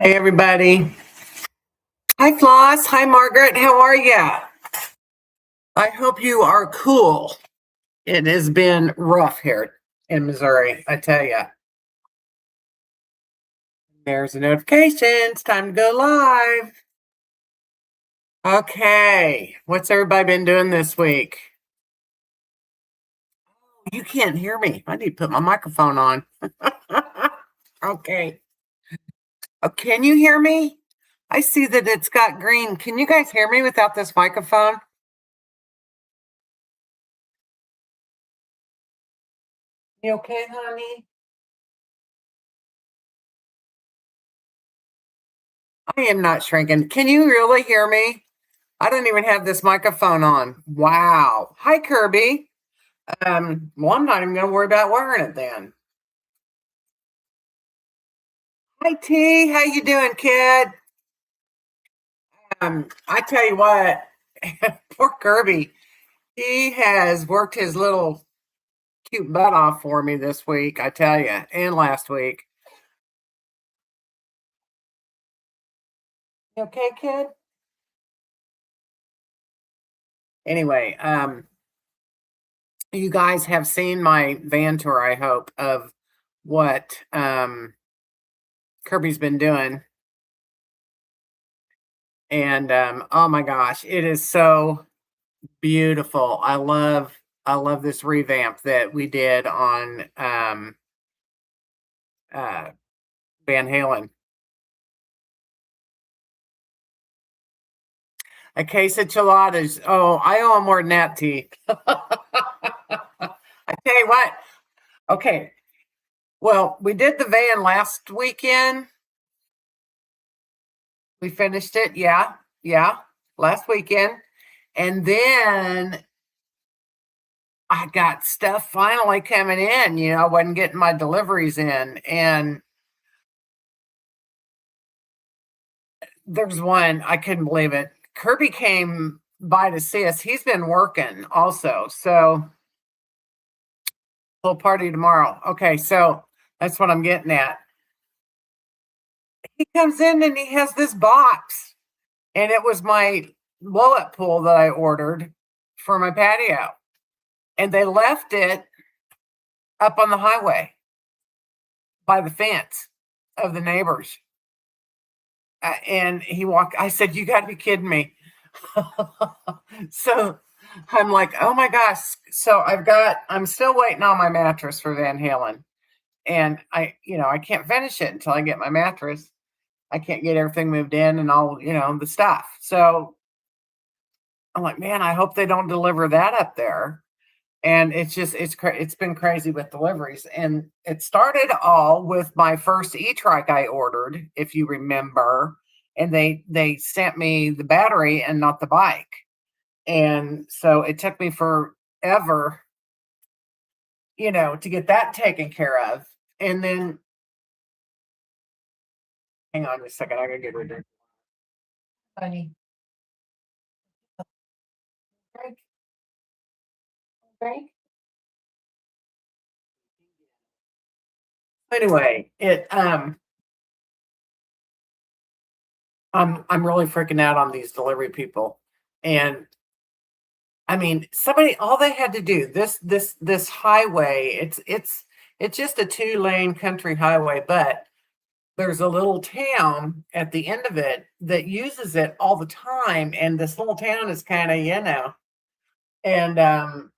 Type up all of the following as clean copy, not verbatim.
Hey, everybody. Hi, Floss. Hi, Margaret. How are you? I hope you are cool. It has been rough here in Missouri, I tell you. There's a notification. It's time to go live. Okay. What's everybody been doing this week? You can't hear me. I need to put my microphone on. Okay. Can you hear me? I see that it's got green. Can you guys hear me without this microphone? You okay, honey? I am not shrinking. Can you really hear me? I don't even have this microphone on. Wow. Hi, Kirby. Well, I'm not even going to worry about wearing it then. Hi, T. How you doing, kid? I tell you what, poor Kirby. He has worked his little cute butt off for me this week, I tell you, and last week. You okay, kid? Anyway, you guys have seen my van tour, I hope, of what Kirby's been doing. And oh my gosh, it is so beautiful. I love this revamp that we did on uh Van Halen. A case of chiladas. Oh, I owe him more than that, T. I tell you what. Okay. Well, we did the van last weekend. We finished it. Yeah. Yeah. Last weekend. And then I got stuff finally coming in. I wasn't getting my deliveries in. And there's one, I couldn't believe it. Kirby came by to see us. He's been working also. So whole party tomorrow. Okay, so that's what I'm getting at. He comes in and he has this box, and it was my blow-up pool that I ordered for my patio. And they left it up on the highway by the fence of the neighbors. And he walked, I said, "You got to be kidding me." So I'm like, oh my gosh. So I'm still waiting on my mattress for Van Halen. And I can't finish it until I get my mattress. I can't get everything moved in and all, the stuff. So I'm like, man, I hope they don't deliver that up there. And it's been crazy with deliveries. And it started all with my first e-trike I ordered, if you remember. And they sent me the battery and not the bike. And so it took me forever, to get that taken care of. And then, hang on a second, I gotta get rid of it. Honey. Break, break. Anyway, I'm really freaking out on these delivery people. And I mean, all they had to do, this highway, it's just a 2-lane country highway, but there's a little town at the end of it that uses it all the time. And this little town is kind of, and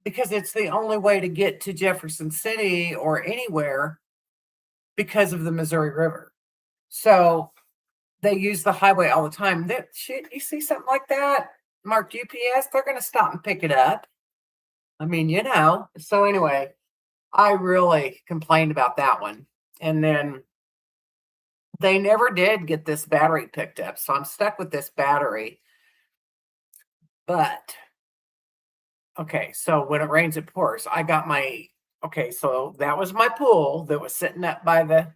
because it's the only way to get to Jefferson City or anywhere because of the Missouri River. So they use the highway all the time. You see something like that marked UPS, they're going to stop and pick it up. I mean, So anyway, I really complained about that one. And then they never did get this battery picked up. So I'm stuck with this battery. But okay, so when it rains, it pours. Okay, so that was my pool that was sitting up by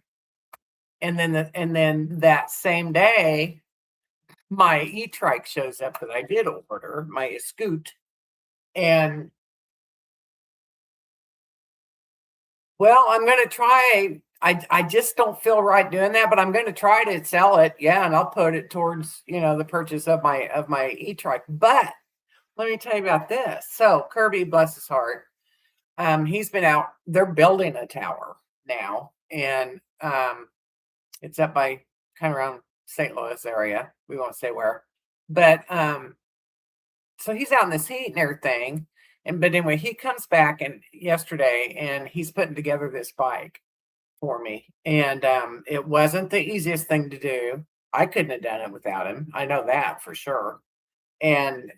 and then that same day, my e-trike shows up that I did order, my Scoot. And well, I'm going to try. I just don't feel right doing that, but I'm going to try to sell it. Yeah, and I'll put it towards, the purchase of my e-trike. But let me tell you about this. So Kirby, bless his heart, he's been out. They're building a tower now, and it's up by kind of around St. Louis area. We won't say where, but so he's out in this heat and everything. But anyway, he comes back and yesterday, and he's putting together this bike for me. And it wasn't the easiest thing to do. I couldn't have done it without him. I know that for sure. And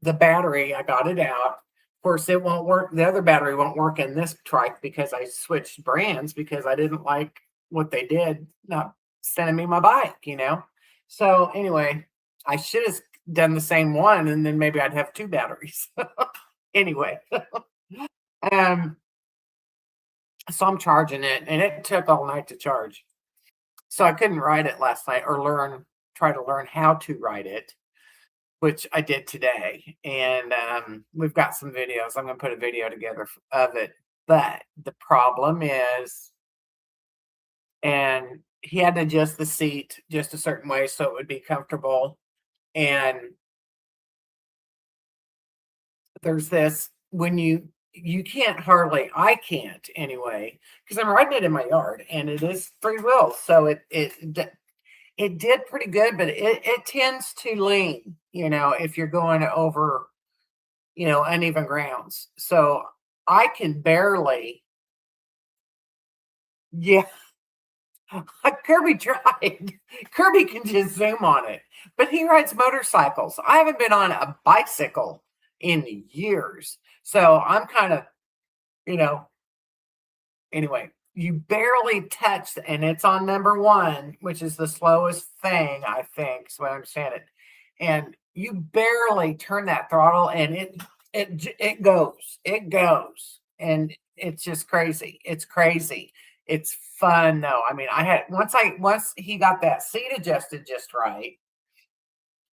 the battery, I got it out. Of course, it won't work. The other battery won't work in this trike because I switched brands because I didn't like what they did, not sending me my bike. So anyway, I should have done the same one, and then maybe I'd have two batteries. Anyway, um, so I'm charging it, and it took all night to charge. So I couldn't ride it last night or try to learn how to ride it, which I did today. And we've got some videos. I'm going to put a video together of it. But the problem is, and he had to adjust the seat just a certain way so it would be comfortable. And there's this when you can't hardly, I can't anyway, because I'm riding it in my yard and it is three wheels. So it did pretty good, but it tends to lean, if you're going over, uneven grounds. So I can barely, yeah, Kirby tried. Kirby can just zoom on it, but he rides motorcycles. I haven't been on a bicycle in years. So I'm kind of, you know, anyway, you barely touch, and it's on number one, which is the slowest thing, I think, so I understand it. And you barely turn that throttle, and it goes, and it's just crazy. It's crazy. It's fun though. I mean, I had once he got that seat adjusted just right,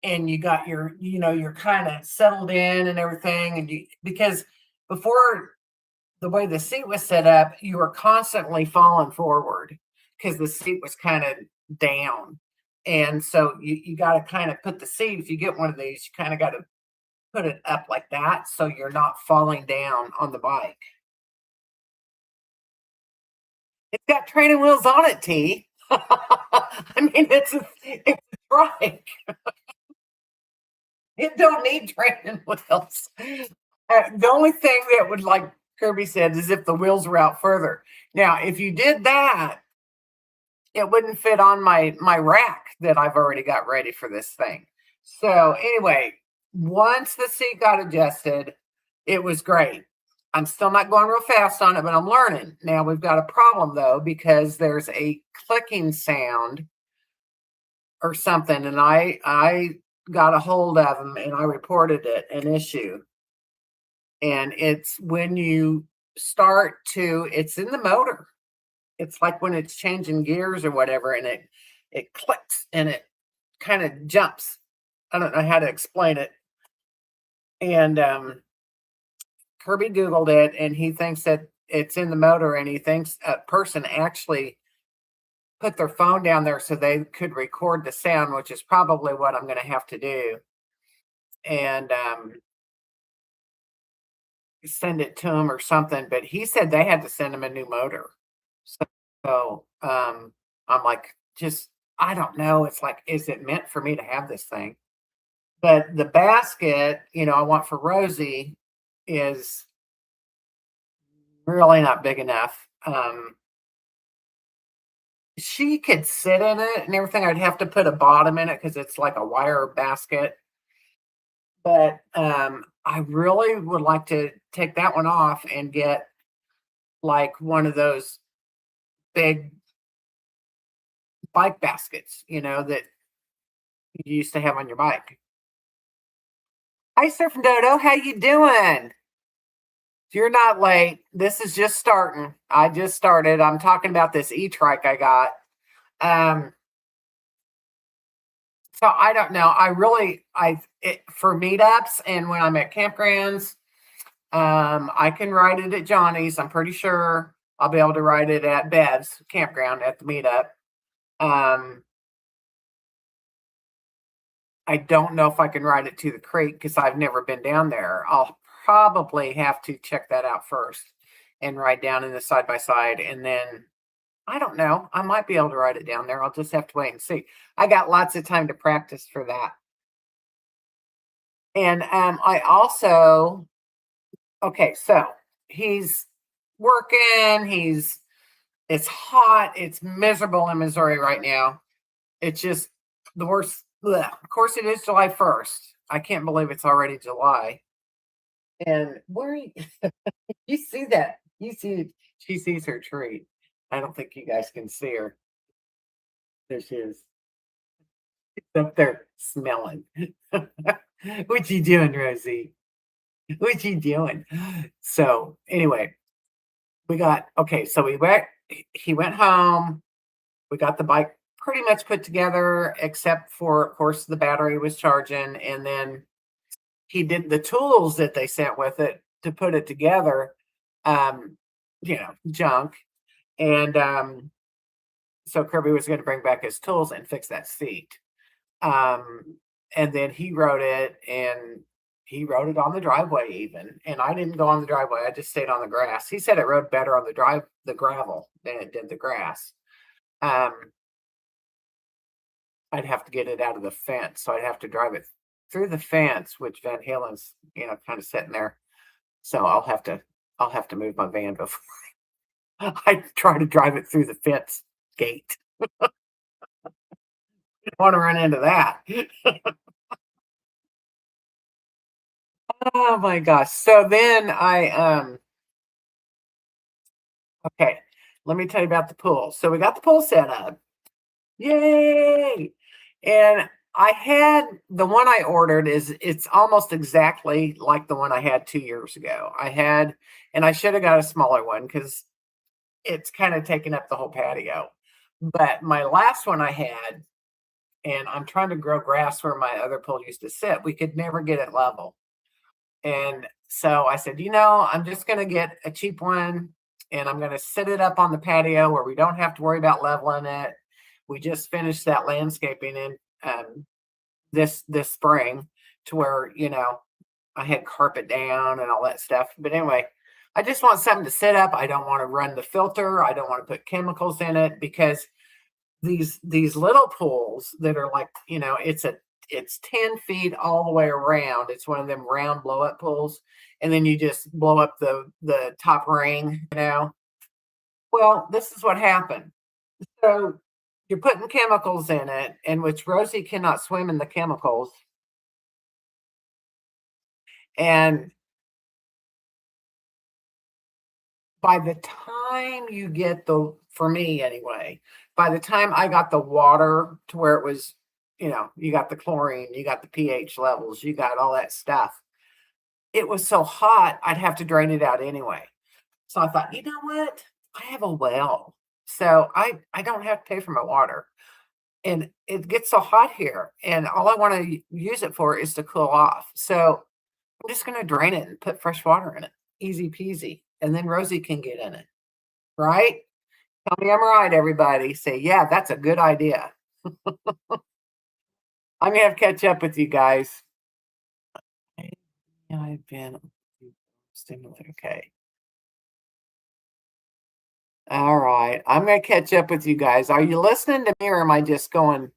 and you got you're kind of settled in and everything, and because before the way the seat was set up, you were constantly falling forward because the seat was kind of down. And so you got to kind of put the seat, if you get one of these, you kind of got to put it up like that so you're not falling down on the bike. It's got training wheels on it, T. I mean, it's a trike. It don't need training wheels. The only thing that would, like Kirby said, is if the wheels were out further. Now, if you did that, it wouldn't fit on my rack that I've already got ready for this thing. So anyway, once the seat got adjusted, it was great. I'm still not going real fast on it, but I'm learning. Now we've got a problem though, because there's a clicking sound or something, and I got a hold of them and I reported it an issue. And it's when you start to, it's in the motor. It's like when it's changing gears or whatever, and it clicks and it kind of jumps. I don't know how to explain it. And Kirby Googled it, and he thinks that it's in the motor, and he thinks a person actually put their phone down there so they could record the sound, which is probably what I'm going to have to do, and send it to him or something. But he said they had to send him a new motor. So I'm like, just, I don't know. It's like, is it meant for me to have this thing? But the basket, I want for Rosie is really not big enough. She could sit in it and everything. I'd have to put a bottom in it because it's like a wire basket. But I really would like to take that one off and get like one of those big bike baskets, that you used to have on your bike. Hi, Surfing Dodo. How you doing? You're not late. This is just starting. I just started. I'm talking about this e-trike I got. So I don't know. For meetups and when I'm at campgrounds, I can ride it at Johnny's, I'm pretty sure. I'll be able to ride it at Bev's campground at the meetup. Um, I don't know if I can ride it to the creek because I've never been down there. I'll probably have to check that out first and ride down in the side by side. And then I don't know. I might be able to ride it down there. I'll just have to wait and see. I got lots of time to practice for that. And I also, okay, so he's working. It's hot. It's miserable in Missouri right now. It's just the worst. Blech. Of course, it is July 1st. I can't believe it's already July. And where you see that? You see, she sees her treat. I don't think you guys can see her. There she is. She's up there smelling. What you doing, Rosie? What you doing? So anyway, we got okay. So we went. He went home. We got the bike pretty much put together, except for, of course, the battery was charging, and then he did the tools that they sent with it to put it together. Um, junk, and so Kirby was going to bring back his tools and fix that seat. And then he rode it, and he rode it on the driveway even. And I didn't go on the driveway. I just stayed on the grass. He said it rode better on the gravel than it did the grass. Um, I'd have to get it out of the fence, so I'd have to drive it through the fence, which Van Halen's, kind of sitting there. So I'll have to move my van before I try to drive it through the fence gate. I don't want to run into that. Oh my gosh. So then okay, let me tell you about the pool. So we got the pool set up. Yay! And I had the one I ordered it's almost exactly like the one I had 2 years ago. And I should have got a smaller one because it's kind of taking up the whole patio. But my last one I had, and I'm trying to grow grass where my other pool used to sit, we could never get it level. And so I said, I'm just going to get a cheap one and I'm going to set it up on the patio where we don't have to worry about leveling it. We just finished that landscaping in this spring to where, I had carpet down and all that stuff. But anyway, I just want something to set up. I don't want to run the filter. I don't want to put chemicals in it because these little pools that are like, it's 10 feet all the way around. It's one of them round blow up pools. And then you just blow up the top ring. Well, this is what happened. So you're putting chemicals in it, and which Rosie cannot swim in the chemicals. And by the time you get for me anyway, by the time I got the water to where it was, you got the chlorine, you got the pH levels, you got all that stuff. It was so hot, I'd have to drain it out anyway. So I thought, you know what? I have a well. So I don't have to pay for my water. And it gets so hot here. And all I want to use it for is to cool off. So I'm just going to drain it and put fresh water in it. Easy peasy. And then Rosie can get in it. Right? Tell me I'm right, everybody. Say, yeah, that's a good idea. I'm going to have to catch up with you guys. I've been stimulated. Okay. All right. I'm going to catch up with you guys. Are you listening to me or am I just talking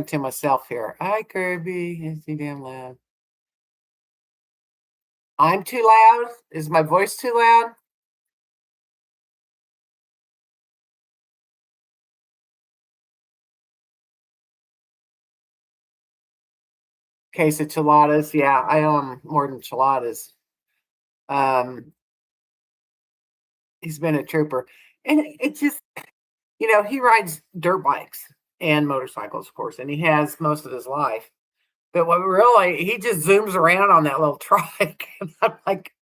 to myself here? Hi, Kirby. Is he damn loud? I'm too loud? Is my voice too loud? Case of chiladas. Yeah, I owe him more than chiladas. Um, he's been a trooper. And it just, he rides dirt bikes and motorcycles, of course, and he has most of his life. But what really, he just zooms around on that little trike. And I'm like,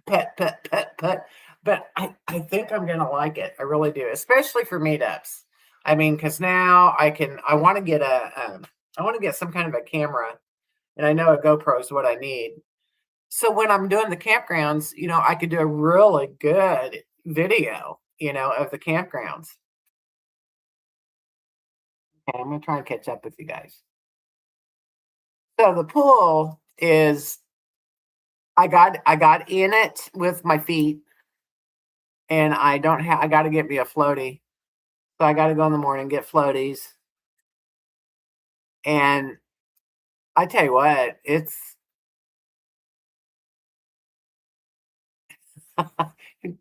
pet, pet, pet, pet. But I think I'm going to like it. I really do, especially for meetups. I mean, because now I want to get I want to get some kind of a camera. And I know a GoPro is what I need. So when I'm doing the campgrounds, I could do a really good video, of the campgrounds. Okay, I'm gonna try and catch up with you guys. So the pool is I got in it with my feet, and I got to get me a floaty. So I got to go in the morning, get floaties, and I tell you what, it's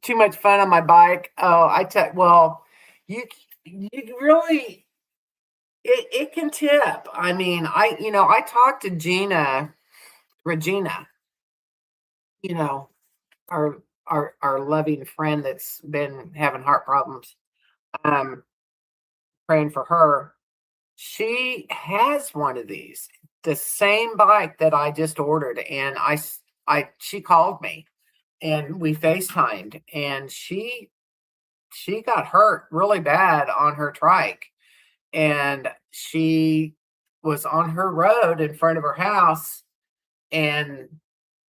too much fun on my bike. Oh, well, you you really it can tip. I mean, I talked to Regina, you know, our our loving friend that's been having heart problems. Um, praying for her. She has one of these, the same bike that I just ordered, and she called me and we FaceTimed, and she got hurt really bad on her trike, and she was on her road in front of her house, and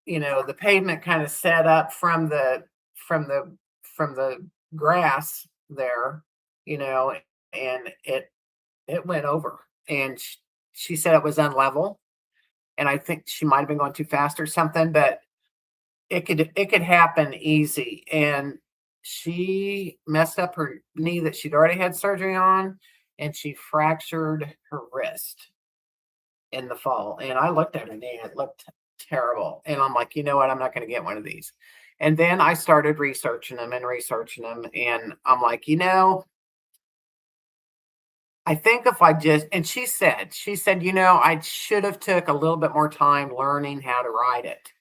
the pavement kind of set up from the from the grass there, you know, and it went over, and she said it was unlevel, and I think she might have been going too fast or something, but it could happen easy, and she messed up her knee that she'd already had surgery on, and she fractured her wrist in the fall. And I looked at her knee and it looked terrible. And I'm like, you know what? I'm not going to get one of these. And then I started researching them. And I'm like, I think if I just, and she said, I should have took a little bit more time learning how to ride it.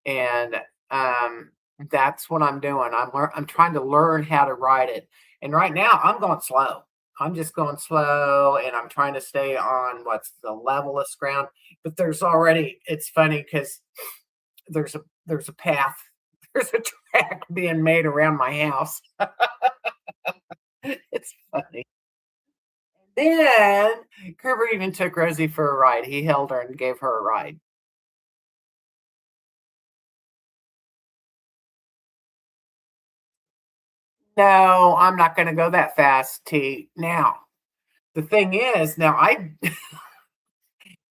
And um, that's what I'm doing. I'm trying to learn how to ride it. And right now I'm going slow. I'm just going slow, and I'm trying to stay on what's the levelest ground. But it's funny because there's a path, there's a track being made around my house. It's funny. Then Kerber even took Rosie for a ride. He held her and gave her a ride. No, I'm not going to go that fast, T. Now, the thing is, now I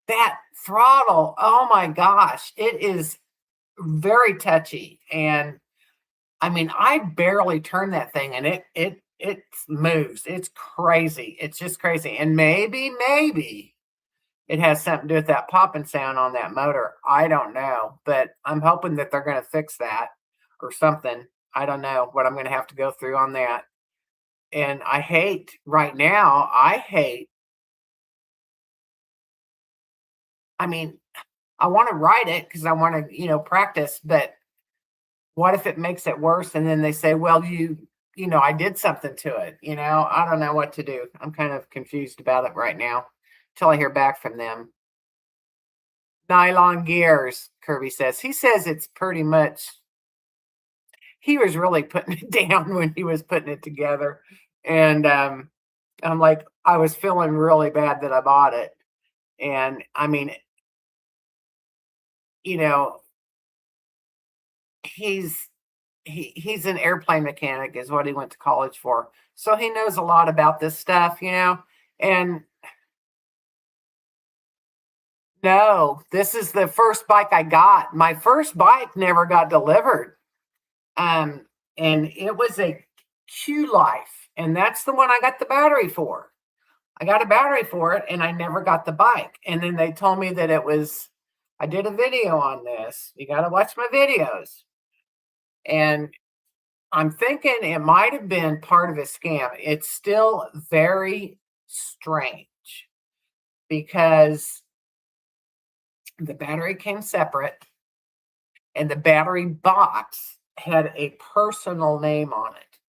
that throttle, oh my gosh, it is very touchy. And I mean, I barely turn that thing and it moves. It's crazy. It's just crazy. And maybe it has something to do with that popping sound on that motor. I don't know, but I'm hoping that they're going to fix that or something. I don't know what I'm going to have to go through on that. And I hate right now, I mean, I want to ride it because I want to, practice, but what if it makes it worse? And then they say, well, I did something to it. I don't know what to do. I'm kind of confused about it right now until I hear back from them. Nylon gears, Kirby says. He says it's pretty much, he was really putting it down when he was putting it together. And I'm like, I was feeling really bad that I bought it. And I mean, you know, he's he's an airplane mechanic is what he went to college for. So he knows a lot about this stuff. And no, this is the first bike I got. My first bike never got delivered. Um, and it was a Q Life, and that's the one I got the battery for. I got a battery for it, and I never got the bike. And then they told me that I did a video on this. You got to watch my videos. And I'm thinking it might have been part of a scam. It's still very strange because the battery came separate and the battery box had a personal name on it,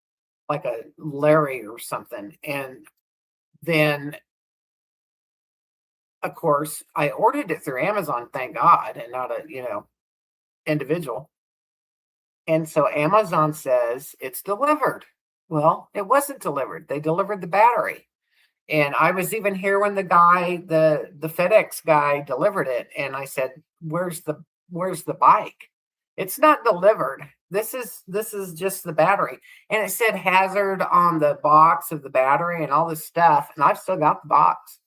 like a Larry or something. And then, of course, I ordered it through Amazon, thank God, and not a, individual. And so Amazon says it's delivered. Well, it wasn't delivered. They delivered the battery. And I was even here when the FedEx guy delivered it, and I said, "Where's the bike?" It's not delivered. This is just the battery. And it said hazard on the box of the battery and all this stuff. And I've still got the box.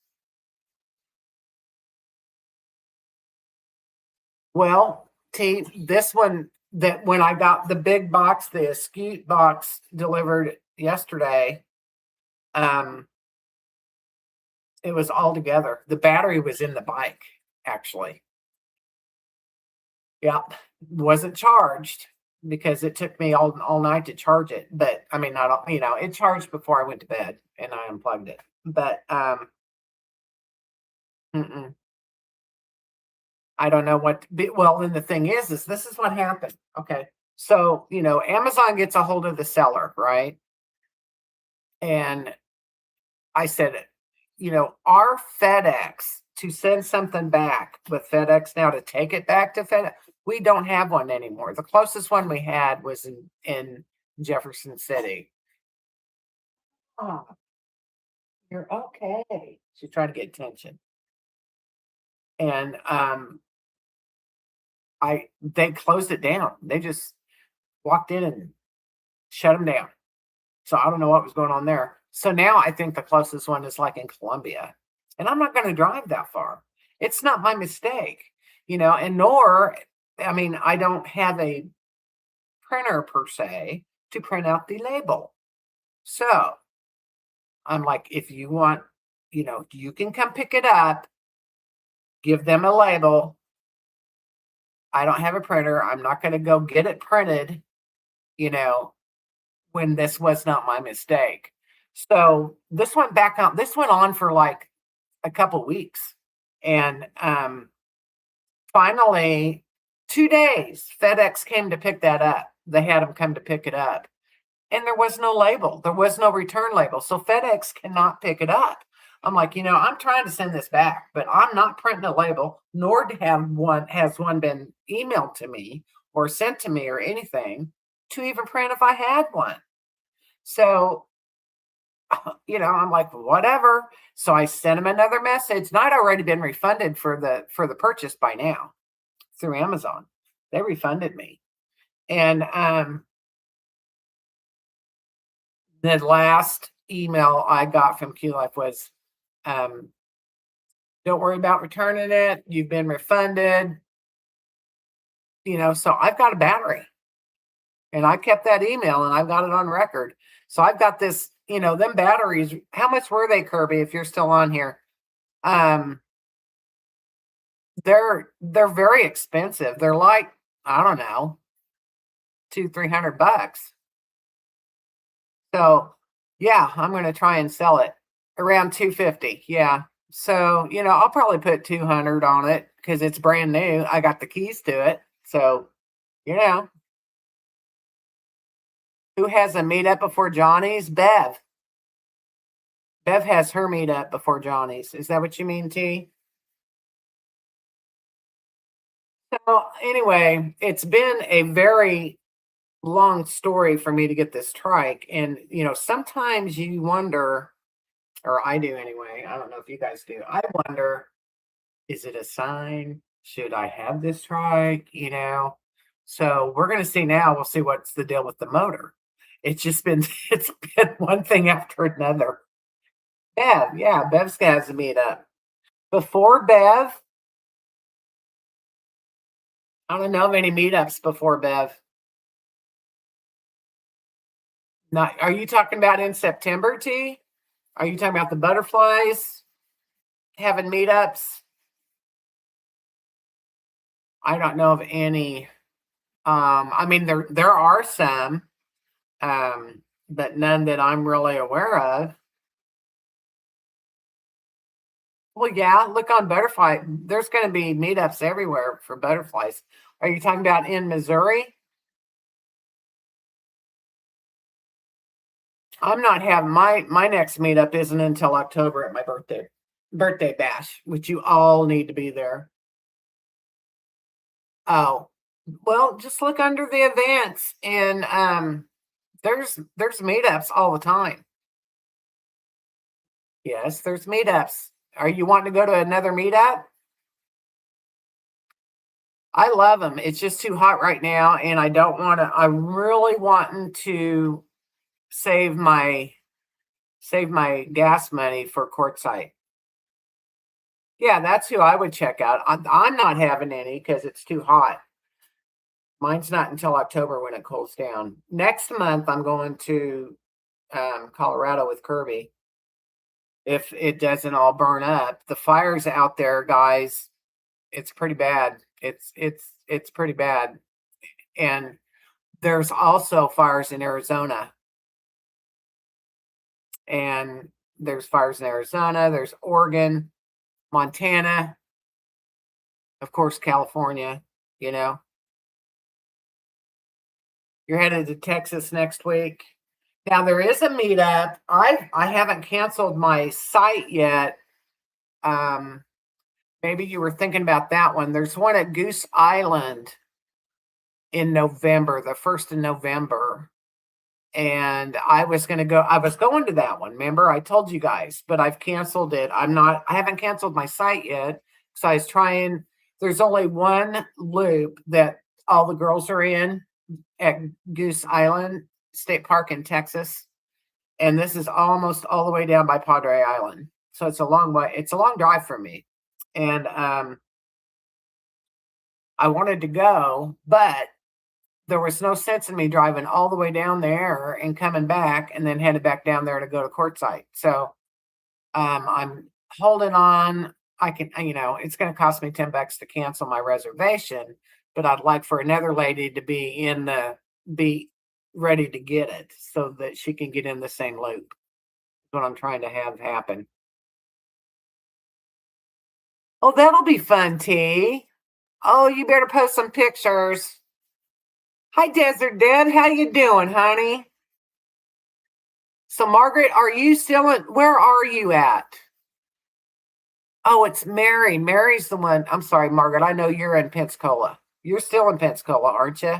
Well, T, this one that when I got the big box, the Ascute box delivered yesterday, um, it was all together. The battery was in the bike, actually. Yep. Wasn't charged because it took me all night to charge it. But I mean, not all, it charged before I went to bed and I unplugged it. But mm-mm, I don't know what. Well, and the thing is this is what happened. Okay, so Amazon gets a hold of the seller, right? And I said, our FedEx to send something back with FedEx now to take it back to FedEx, we don't have one anymore. The closest one we had was in Jefferson City. Oh, you're okay. She's trying to get attention. And they closed it down. They just walked in and shut them down. So I don't know what was going on there. So now I think the closest one is like in Columbia. And I'm not going to drive that far. It's not my mistake, and nor, I mean, I don't have a printer per se to print out the label. So I'm like, if you want, you can come pick it up, give them a label. I don't have a printer. I'm not going to go get it printed, when this was not my mistake. So this went back on. This went on for like a couple weeks, and finally, 2 days, FedEx came to pick that up. They had them come to pick it up, and there was no label. There was no return label, so FedEx cannot pick it up. I'm like, I'm trying to send this back, but I'm not printing a label, nor has one been emailed to me or sent to me or anything to even print if I had one. So, I'm like, whatever. So I sent him another message. And I'd already been refunded for the purchase by now through Amazon. They refunded me. And the last email I got from QLife was, don't worry about returning it. You've been refunded. So I've got a battery. And I kept that email and I've got it on record. So I've got this, them batteries. How much were they, Kirby, if you're still on here? They're very expensive. They're like, I don't know, $200-300. So yeah, I'm gonna try and sell it around 250. Yeah. So, I'll probably put 200 on it because it's brand new. I got the keys to it. So, who has a meetup before Johnny's? Bev. Bev has her meetup before Johnny's. Is that what you mean, T? So anyway, it's been a very long story for me to get this trike. And, sometimes you wonder, or I do anyway. I don't know if you guys do. I wonder, is it a sign? Should I have this trike? So we're going to see now. We'll see what's the deal with the motor. It's just been, it's been one thing after another. Bev, yeah, Bev's has to meet up. Before Bev, I don't know of any meetups before Bev. Not, are you talking about in September, T? Are you talking about the butterflies having meetups? I don't know of any. I mean, there are some, but none that I'm really aware of. Well, yeah, look on butterfly. There's going to be meetups everywhere for butterflies. Are you talking about in Missouri? I'm not having my next meetup isn't until October at my birthday bash, which you all need to be there. Oh, well, just look under the events and there's meetups all the time. Yes, there's meetups. Are you wanting to go to another meetup? I love them. It's just too hot right now, and I don't want to. I'm really wanting to save my gas money for quartzite. Yeah, that's who I would check out. I'm not having any because it's too hot. Mine's not until October when it cools down. Next month, I'm going to Colorado with Kirby. If it doesn't all burn up, the fires out there, guys, it's pretty bad. It's pretty bad. And there's also fires in Arizona, and there's fires in Arizona. There's Oregon, Montana, of course, California. You know, you're headed to Texas next week. Now there is a meetup. I haven't canceled my site yet. Um, Maybe you were thinking about that one. There's one at Goose Island in November, the 1st of November. And I was going to go, I was going to that one. Remember, I told you guys, but I've canceled it. I haven't canceled my site yet because I was trying. There's only one loop that all the girls are in at Goose Island State Park in Texas. And this is almost all the way down by Padre Island. So it's a long way. It's a long drive for me. And I wanted to go, but there was no sense in me driving all the way down there and coming back and then headed back down there to go to quartzite. So I'm holding on. I can, it's going to cost me $10 to cancel my reservation, but I'd like for another lady to be ready to get it so that she can get in the same loop. That's what I'm trying to have happen. Oh, that'll be fun, T. Oh, you better post some pictures. Hi, Desert Dad. How you doing, honey? So, Margaret, are you still where are you at? Oh, it's Mary. Mary's the one. I'm sorry, Margaret. I know you're in Pensacola. You're still in Pensacola, aren't you?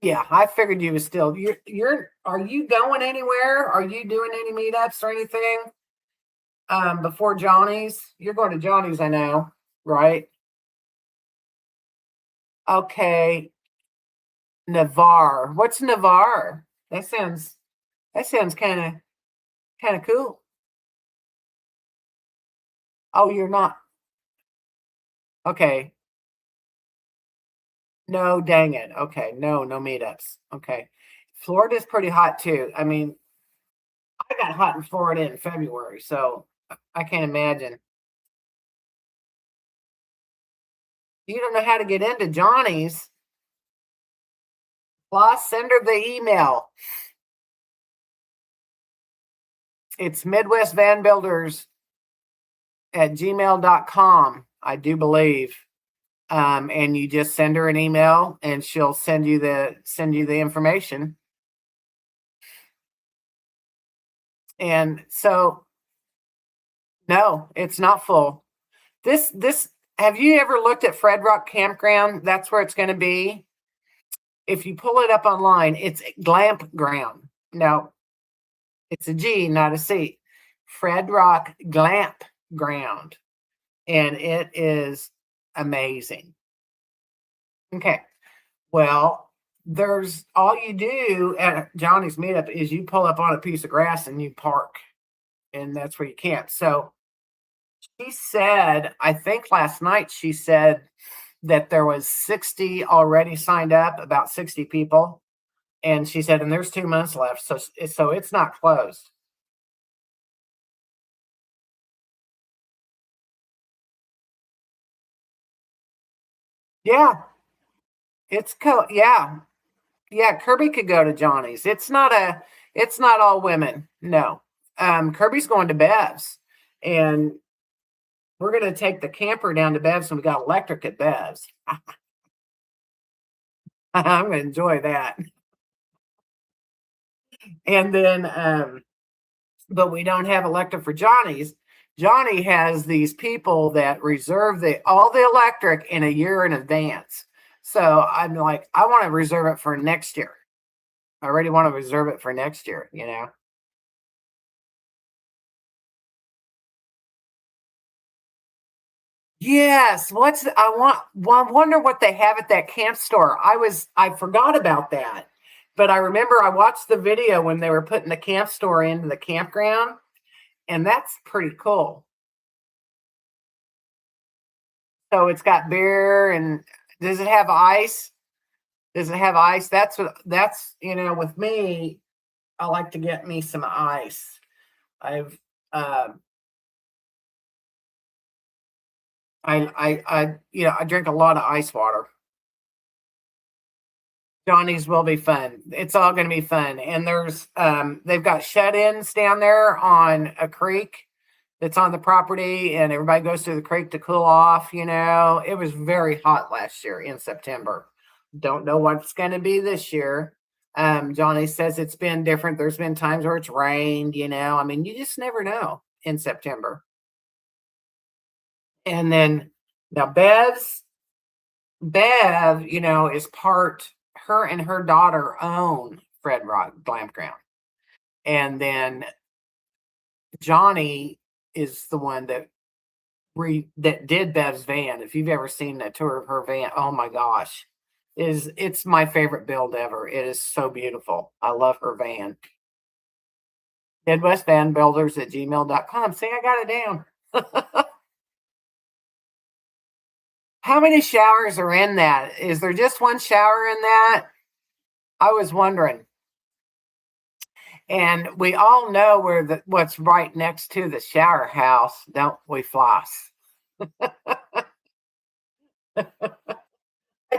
Yeah, I figured you was still. Are you going anywhere? Are you doing any meetups or anything? Before Johnny's? You're going to Johnny's, I know, right? Okay. Navarre. What's Navarre? That sounds kind of cool. Oh, you're not. Okay. No, dang it. Okay. No meetups. Okay. Florida's pretty hot too. I mean, I got hot in Florida in February, so I can't imagine. You don't know how to get into Johnny's. Plus, send her the email. It's Midwest Van Builders at gmail.com, I do believe. And you just send her an email and she'll send you the information. And so no, it's not full. This have you ever looked at Fred Rock Campground? That's where it's going to be. If you pull it up online, it's Glamp Ground. No, it's a G, not a C. Fred Rock Glamp Ground. And it is amazing. Okay. Well, there's all you do at Johnny's meetup is you pull up on a piece of grass and you park, and that's where you camp. So she said, I think last night she said that there was 60 already signed up, about 60 people. And she said, and there's 2 months left. So it's not closed. Yeah, yeah. Yeah, Kirby could go to Johnny's. It's not all women. No. Kirby's going to Bev's. And we're gonna take the camper down to Bev's and we got electric at Bev's. I'm gonna enjoy that. And then but we don't have electric for Johnny's. Johnny has these people that reserve all the electric in a year in advance. So I'm like, I want to reserve it for next year. I already want to reserve it for next year. Yes. I wonder what they have at that camp store. I forgot about that. But I remember I watched the video when they were putting the camp store into the campground, and that's pretty cool. So it's got beer and does it have ice? Does it have ice? With me, I like to get me some ice. I've uh, I drink a lot of ice water. Johnny's will be fun. It's all going to be fun. And they've got shut-ins down there on a creek that's on the property, and everybody goes to the creek to cool off. It was very hot last year in September. Don't know what it's going to be this year. Johnny says it's been different. There's been times where it's rained. I mean, you just never know in September. And then now Bev, is her and her daughter own Fred Rock Glampground. And then Johnny is the one that did Bev's van. If you've ever seen a tour of her van, oh my gosh. It's my favorite build ever. It is so beautiful. I love her van. MidwestVanBuilders at gmail.com. See, I got it down. How many showers are in that? Is there just one shower in that? I was wondering. And we all know what's right next to the shower house, don't we, Floss? I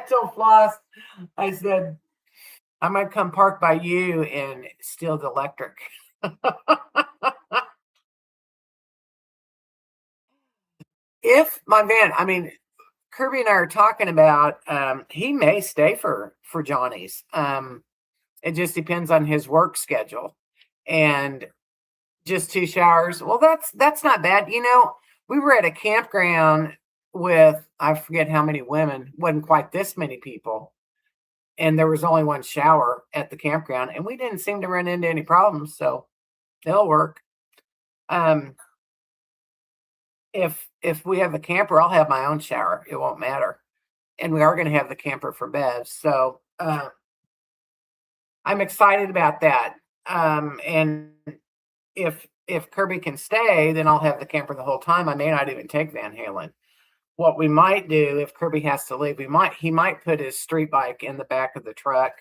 told Floss, I said, I'm gonna come park by you and steal the electric. If my van, I mean, Kirby and I are talking about he may stay for Johnny's. It just depends on his work schedule. And just 2 showers. Well, that's not bad. We were at a campground with I forget how many women, wasn't quite this many people, and there was only 1 shower at the campground, and we didn't seem to run into any problems, so it'll work. Um, if we have a camper, I'll have my own shower. It won't matter. And we are going to have the camper for Bev, so I'm excited about that. And if Kirby can stay, then I'll have the camper the whole time. I may not even take Van Halen. What we might do if Kirby has to leave, he might put his street bike in the back of the truck,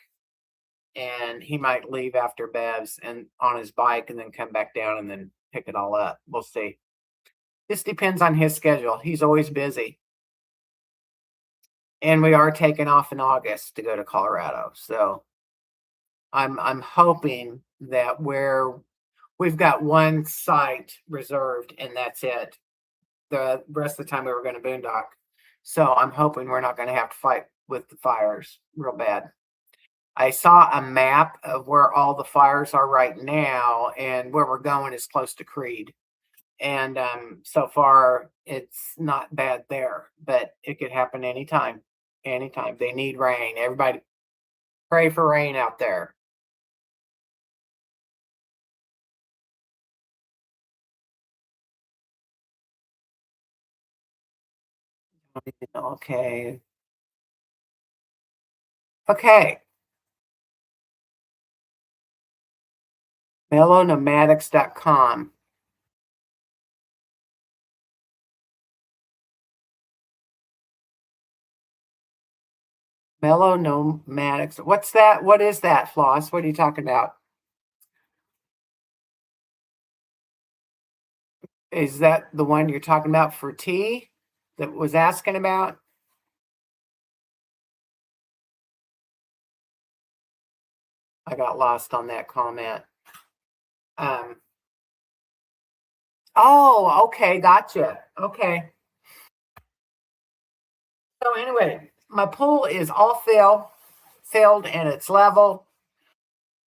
and he might leave after Bev's and on his bike, and then come back down and then pick it all up. We'll see. This depends on his schedule. He's always busy, and we are taking off in August to go to Colorado. So I'm hoping that we've got 1 site reserved, and that's it. The rest of the time we were going to boondock. So I'm hoping we're not going to have to fight with the fires real bad. I saw a map of where all the fires are right now, and where we're going is close to Creed. And so far, it's not bad there, but it could happen anytime. Anytime. They need rain. Everybody pray for rain out there. Okay. Okay. Mellownomadics.com. Mellow Nomadics. What's that? What is that, Floss? What are you talking about? Is that the one you're talking about for tea that was asking about? I got lost on that comment. Um, oh, okay, gotcha. Okay. So anyway, my pool is all filled, and it's level.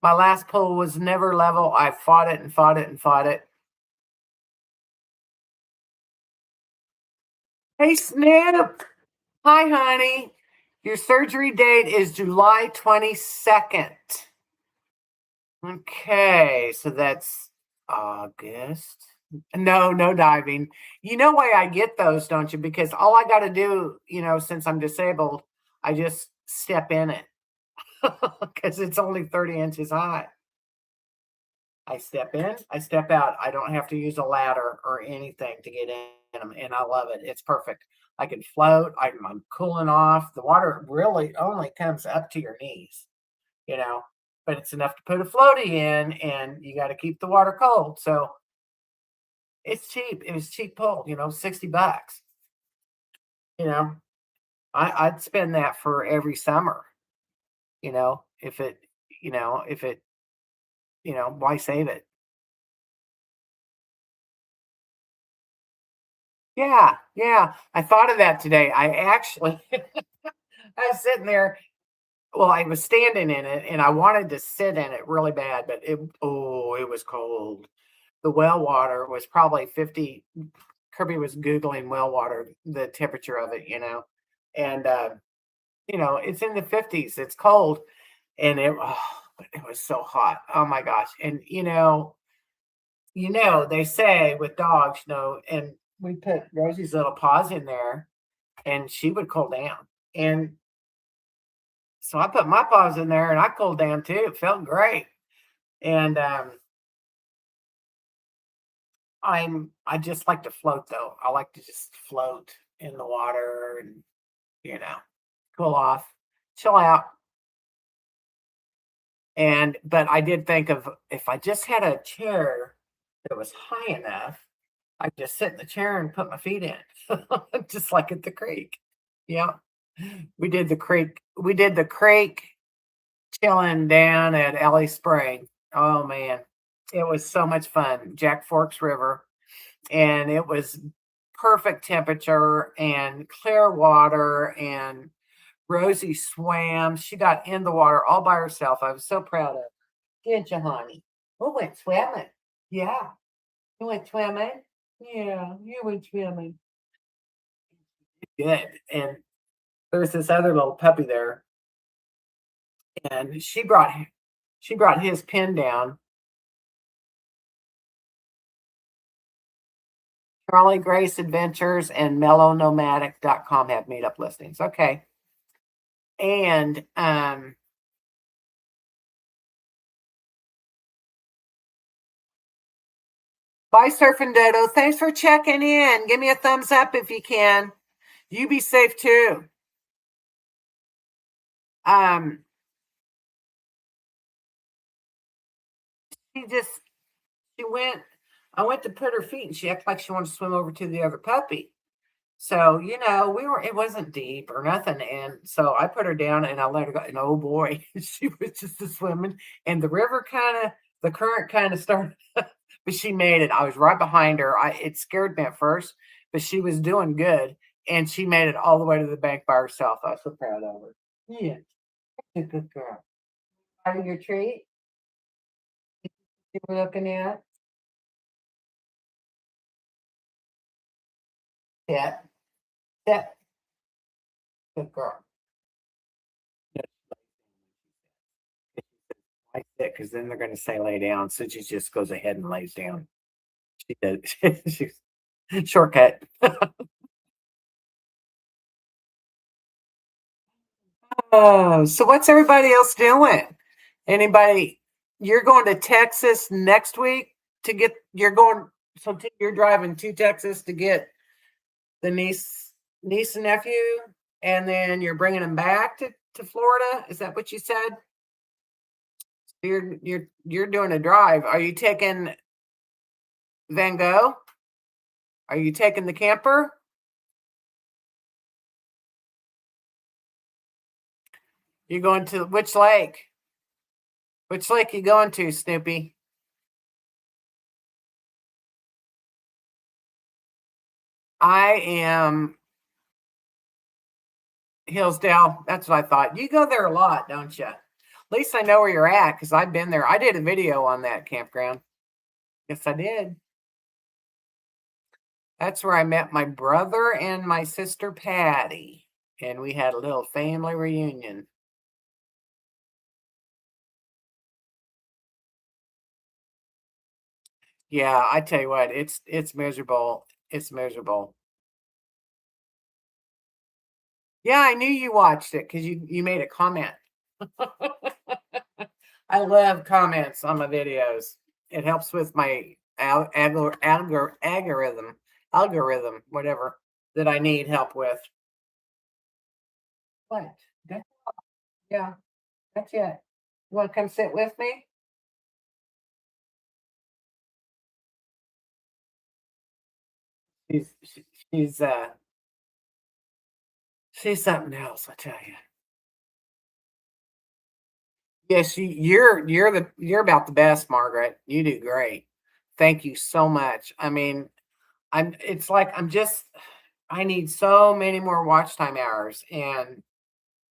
My last pool was never level. I fought it and fought it and fought it. Hey, Snoop. Hi, honey. Your surgery date is July 22nd. Okay, so that's August. No, no diving. You know why I get those, don't you? Because all I got to do, since I'm disabled, I just step in it because it's only 30 inches high. I step in, I step out. I don't have to use a ladder or anything to get in them, and I love it. It's perfect. I can float. I'm cooling off. The water really only comes up to your knees, you know, but it's enough to put a floaty in, and you got to keep the water cold. So it's cheap. It was cheap pull, $60. You know, I'd spend that for every summer. If it, if it, why save it? Yeah, yeah. I thought of that today. I actually, I was sitting there. Well, I was standing in it, and I wanted to sit in it really bad, but it was cold. The well water was probably 50. Kirby was googling well water, the temperature of it, and it's in the 50s. It's cold, and it was so hot. Oh my gosh! And they say with dogs, and we put Rosie's little paws in there, and she would cool down. And so I put my paws in there, and I cooled down too. It felt great. And I just like to float though. I like to just float in the water and you know cool off, chill out. But I did think of if I just had a chair that was high enough, I just sit in the chair and put my feet in, just like at the creek. Yeah, we did the creek chilling down at Ellie Spring. Oh man, it was so much fun. Jack Forks River, and it was perfect temperature and clear water. And Rosie swam. She got in the water all by herself. I was so proud of her. Didn't you, honey? We went swimming. Yeah, you went swimming. Yeah, you went swimming. Good. And there's this other little puppy there, and she brought his pin down. Charlie Grace Adventures and mellownomadic.com have meetup listings. Okay. And bye, Surfing Dodo. Thanks for checking in. Give me a thumbs up if you can. You be safe too. Um, she just she went. I went to put her feet, and she acted like she wanted to swim over to the other puppy. So, it wasn't deep or nothing. And so I put her down and I let her go. And oh boy, she was just a swimming. And the current kind of started, but she made it. I was right behind her. It scared me at first, but she was doing good. And she made it all the way to the bank by herself. I was so proud of her. Yeah, a good girl. Out of your treat you were looking at? Yeah, yeah, good girl. I sit because then they're going to say lay down. So she just goes ahead and lays down. She does. She's shortcut. Oh, so what's everybody else doing? Anybody? You're going to Texas next week to get. You're driving to Texas to get the niece and nephew, and then you're bringing them back to Florida. Is that what you said? You're doing a drive. Are you taking Van Gogh? Are you taking the camper? You going to which lake? Which lake you going to, Snoopy? I am Hillsdale. That's what I thought. You go there a lot, don't you? At least I know where you're at because I've been there. I did a video on that campground. Yes, I did. That's where I met my brother and my sister Patty, and we had a little family reunion. Yeah, I tell you what, it's miserable. It's miserable. Yeah, I knew you watched it because you made a comment. I love comments on my videos. It helps with my algorithm, whatever that I need help with. What? That, yeah, that's it. You want to come sit with me? She's she, she's uh she's something else, I tell you. Yes, you're about the best, Margaret. You do great. Thank you so much. I mean, I'm it's like I need so many more watch time hours and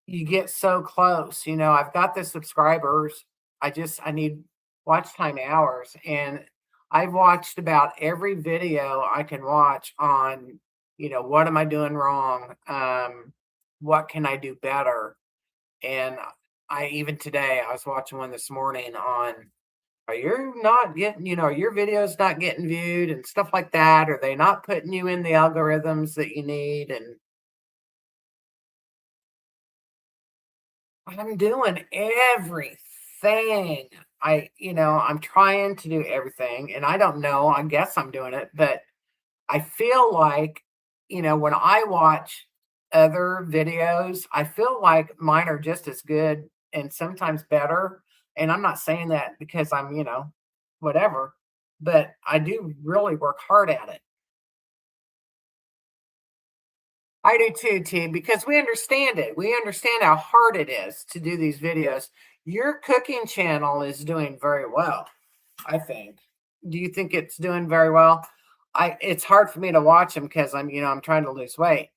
you get so close. I've got the subscribers. I need watch time hours and I've watched about every video I can watch on, what am I doing wrong? What can I do better? And I even today I was watching one this morning on are you not getting, are your videos not getting viewed and stuff like that? Are they not putting you in the algorithms that you need? And I'm doing everything. I'm trying to do everything and I don't know, I guess I'm doing it, but I feel like, when I watch other videos, I feel like mine are just as good and sometimes better. And I'm not saying that because I'm, whatever, but I do really work hard at it. I do too, T, because we understand it. We understand how hard it is to do these videos. Your cooking channel is doing very well, I think. Do you think it's doing very well? It's hard for me to watch them because I'm trying to lose weight.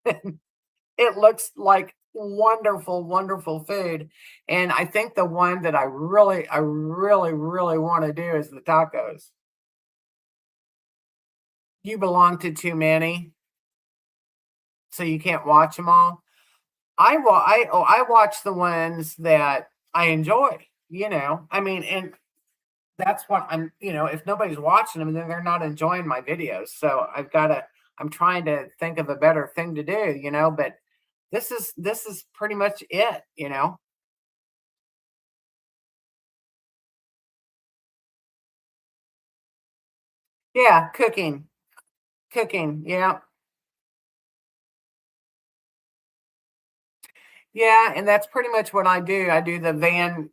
It looks like wonderful, wonderful food. And I think the one that I really want to do is the tacos. You belong to too many, so you can't watch them all. I watch the ones that I enjoy. I mean, and that's what if nobody's watching them, then they're not enjoying my videos. So I'm trying to think of a better thing to do, but this is pretty much it. Yeah, cooking. Yeah. Yeah, and that's pretty much what I do. I do the van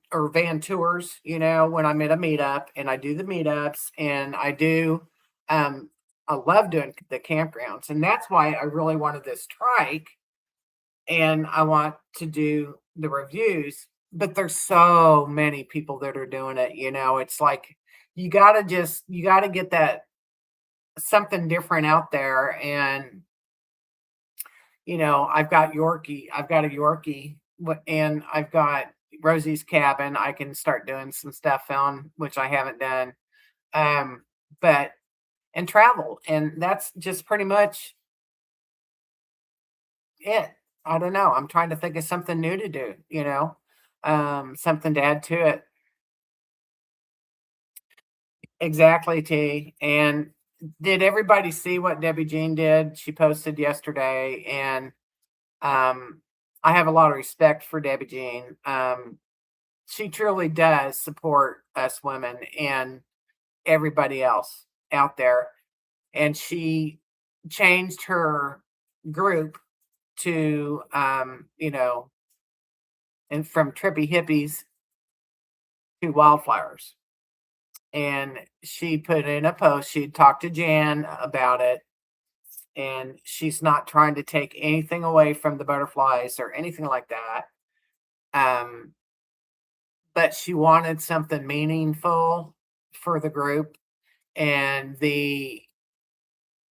tours, when I'm at a meetup and I do the meetups and um I love doing the campgrounds and that's why I really wanted this trike and I want to do the reviews, but there's so many people that are doing it, it's like you got to get that something different out there and I've got a Yorkie, and I've got Rosie's cabin. I can start doing some stuff on which I haven't done, um, but and travel, and that's just pretty much it. I don't know. I'm trying to think of something new to do. Something to add to it. Exactly, T. And did everybody see what Debbie Jean did? She posted yesterday, and um, I have a lot of respect for Debbie Jean. She truly does support us women and everybody else out there. And she changed her group to, and from trippy hippies to wildflowers. And she put in a post, she talked to Jan about it. And she's not trying to take anything away from the butterflies or anything like that. Um, but she wanted something meaningful for the group and the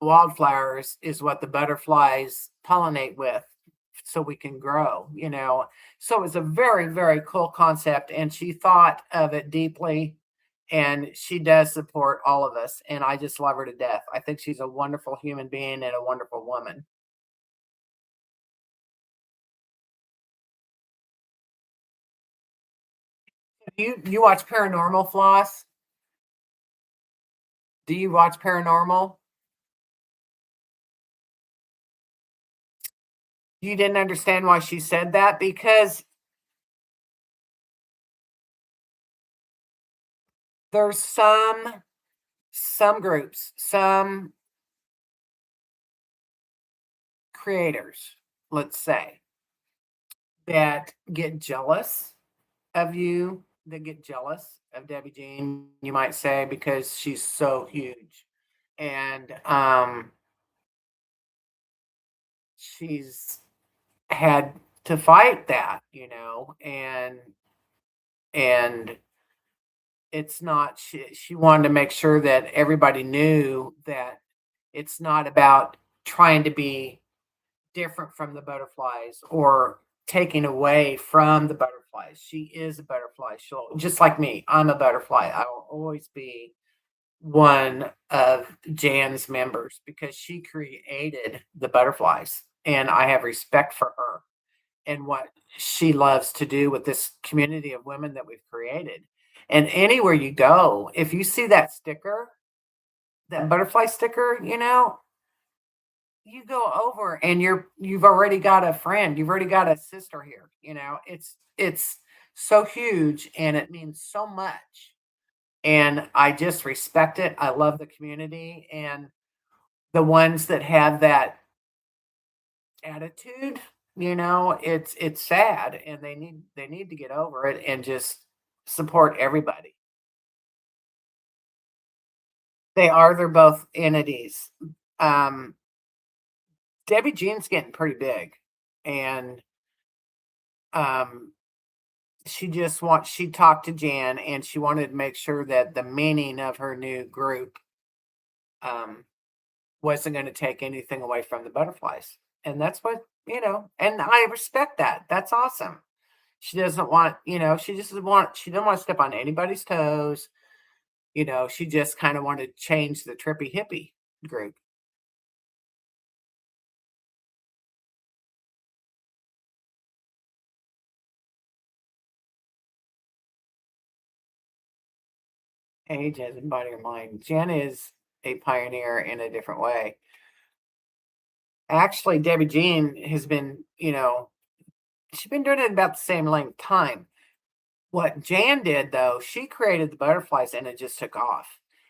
wildflowers is what the butterflies pollinate with so we can grow. So it's a very, very cool concept and she thought of it deeply and she does support all of us and I just love her to death. I think she's a wonderful human being and a wonderful woman. You watch Paranormal Floss? Do you watch paranormal? You didn't understand why she said that? Because there's some groups, some creators, let's say, that get jealous of you, that get jealous of Debbie Jean, you might say, because she's so huge. And she's had to fight that, and it's not she wanted to make sure that everybody knew that it's not about trying to be different from the butterflies or taking away from the butterflies. She is a butterfly. She'll just like me. I'm a butterfly. I will always be one of Jan's members because she created the butterflies, and I have respect for her and what she loves to do with this community of women that we've created. And anywhere you go, if you see that sticker, that butterfly sticker, you go over and you've already got a friend, you've already got a sister here, it's so huge and it means so much. And I just respect it. I love the community and the ones that have that attitude, it's sad and they need to get over it and just support everybody. They're both entities. Um Debbie Jean's getting pretty big and um she talked to Jan and she wanted to make sure that the meaning of her new group um wasn't going to take anything away from the butterflies. And that's what, and I respect that. That's awesome. She doesn't want, she didn't want to step on anybody's toes. She just kind of wanted to change the trippy hippie group. Age hasn't body or mind. Jen is a pioneer in a different way. Actually, Debbie Jean has been, she's been doing it about the same length time. What Jan did though, she created the butterflies and it just took off.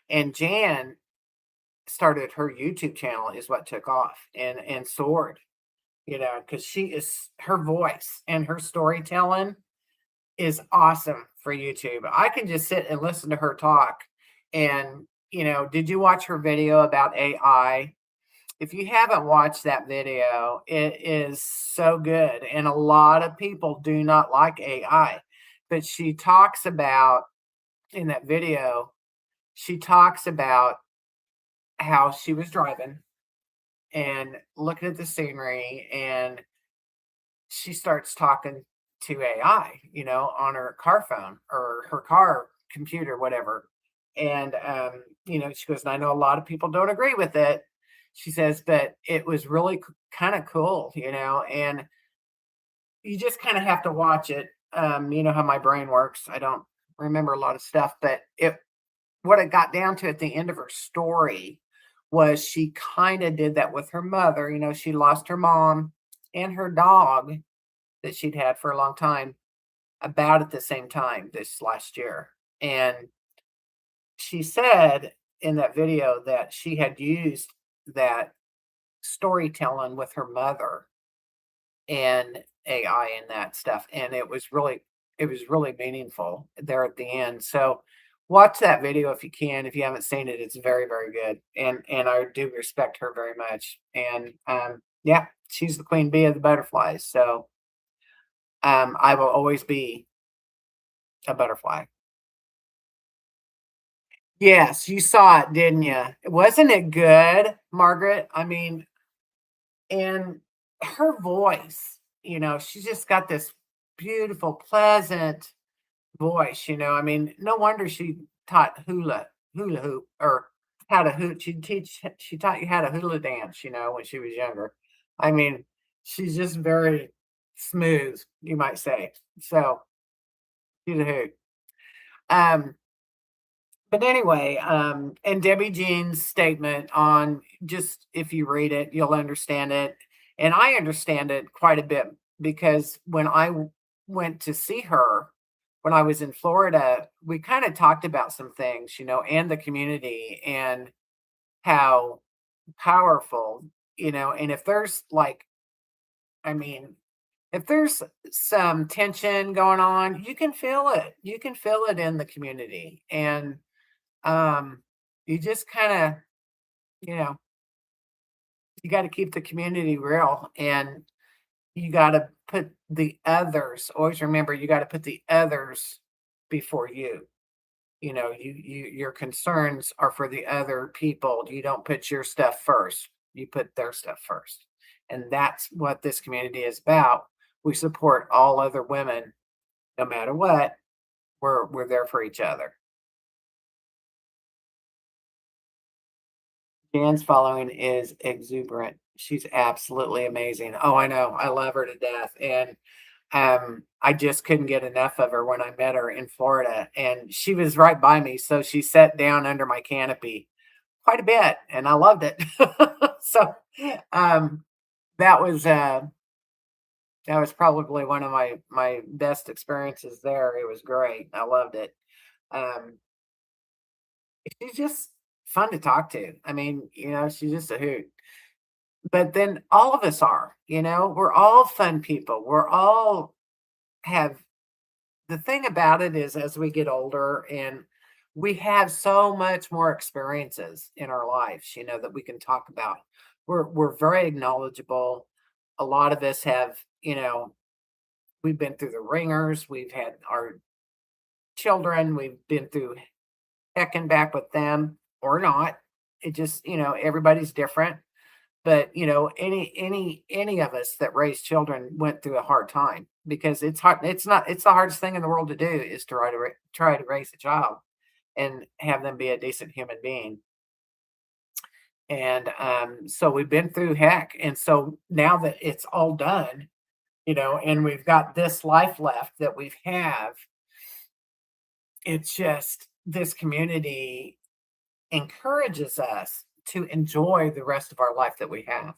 And Jan started her YouTube channel is what took off and soared, because she is her voice and her storytelling is awesome for YouTube. I can just sit and listen to her talk. And, did you watch her video about AI? If you haven't watched that video, it is so good. And a lot of people do not like AI. But she talks about in that video, she talks about how she was driving and looking at the scenery and she starts talking to AI, on her car phone or her car computer, whatever. And, she goes, and I know a lot of people don't agree with it. She says, but it was really kind of cool, and you just kind of have to watch it. You know how my brain works. I don't remember a lot of stuff, but what it got down to at the end of her story was she kind of did that with her mother. She lost her mom and her dog that she'd had for a long time about at the same time this last year. And she said in that video that she had used that storytelling with her mother and AI and that stuff. And it was really meaningful there at the end. So watch that video if you can. If you haven't seen it, it's very, very good. And I do respect her very much. And yeah, she's the queen bee of the butterflies. So I will always be a butterfly. Yes, you saw it, didn't you? Wasn't it good, Margaret? I mean, and her voice, she's just got this beautiful, pleasant voice, I mean, no wonder she taught hula hoop or how to hoot. She taught you how to hula dance, when she was younger. I mean, she's just very smooth, you might say. So she's a hoot. Um, But anyway, and Debbie Jean's statement on just if you read it, you'll understand it. And I understand it quite a bit because when went to see her when I was in Florida, we kind of talked about some things, and the community and how powerful, and if there's like, I mean, if there's some tension going on, you can feel it. You can feel it in the community. And um, you just kind of, you know, you got to keep the community real and you got to put the others, always remember, you got to put the others before you. Your concerns are for the other people. You don't put your stuff first. You put their stuff first. And that's what this community is about. We support all other women no matter what. We're there for each other. Jan's following is exuberant. She's absolutely amazing. Oh, I know. I love her to death. And I just couldn't get enough of her when I met her in Florida. And she was right by me. So she sat down under my canopy quite a bit and I loved it. So um that was uh that was probably one of my best experiences there. It was great. I loved it. Um she's just fun to talk to. I mean, she's just a hoot. But then all of us are, we're all fun people. We're all have the thing about it is as we get older and we have so much more experiences in our lives, that we can talk about. We're very knowledgeable. A lot of us have, we've been through the ringers, we've had our children, we've been through heck and back with them or not. It just, everybody's different. But any of us that raise children went through a hard time because it's hard. It's the hardest thing in the world to do is to try to raise a child and have them be a decent human being. And so we've been through heck. And so now that it's all done, and we've got this life left that we have, it's just this community encourages us to enjoy the rest of our life that we have.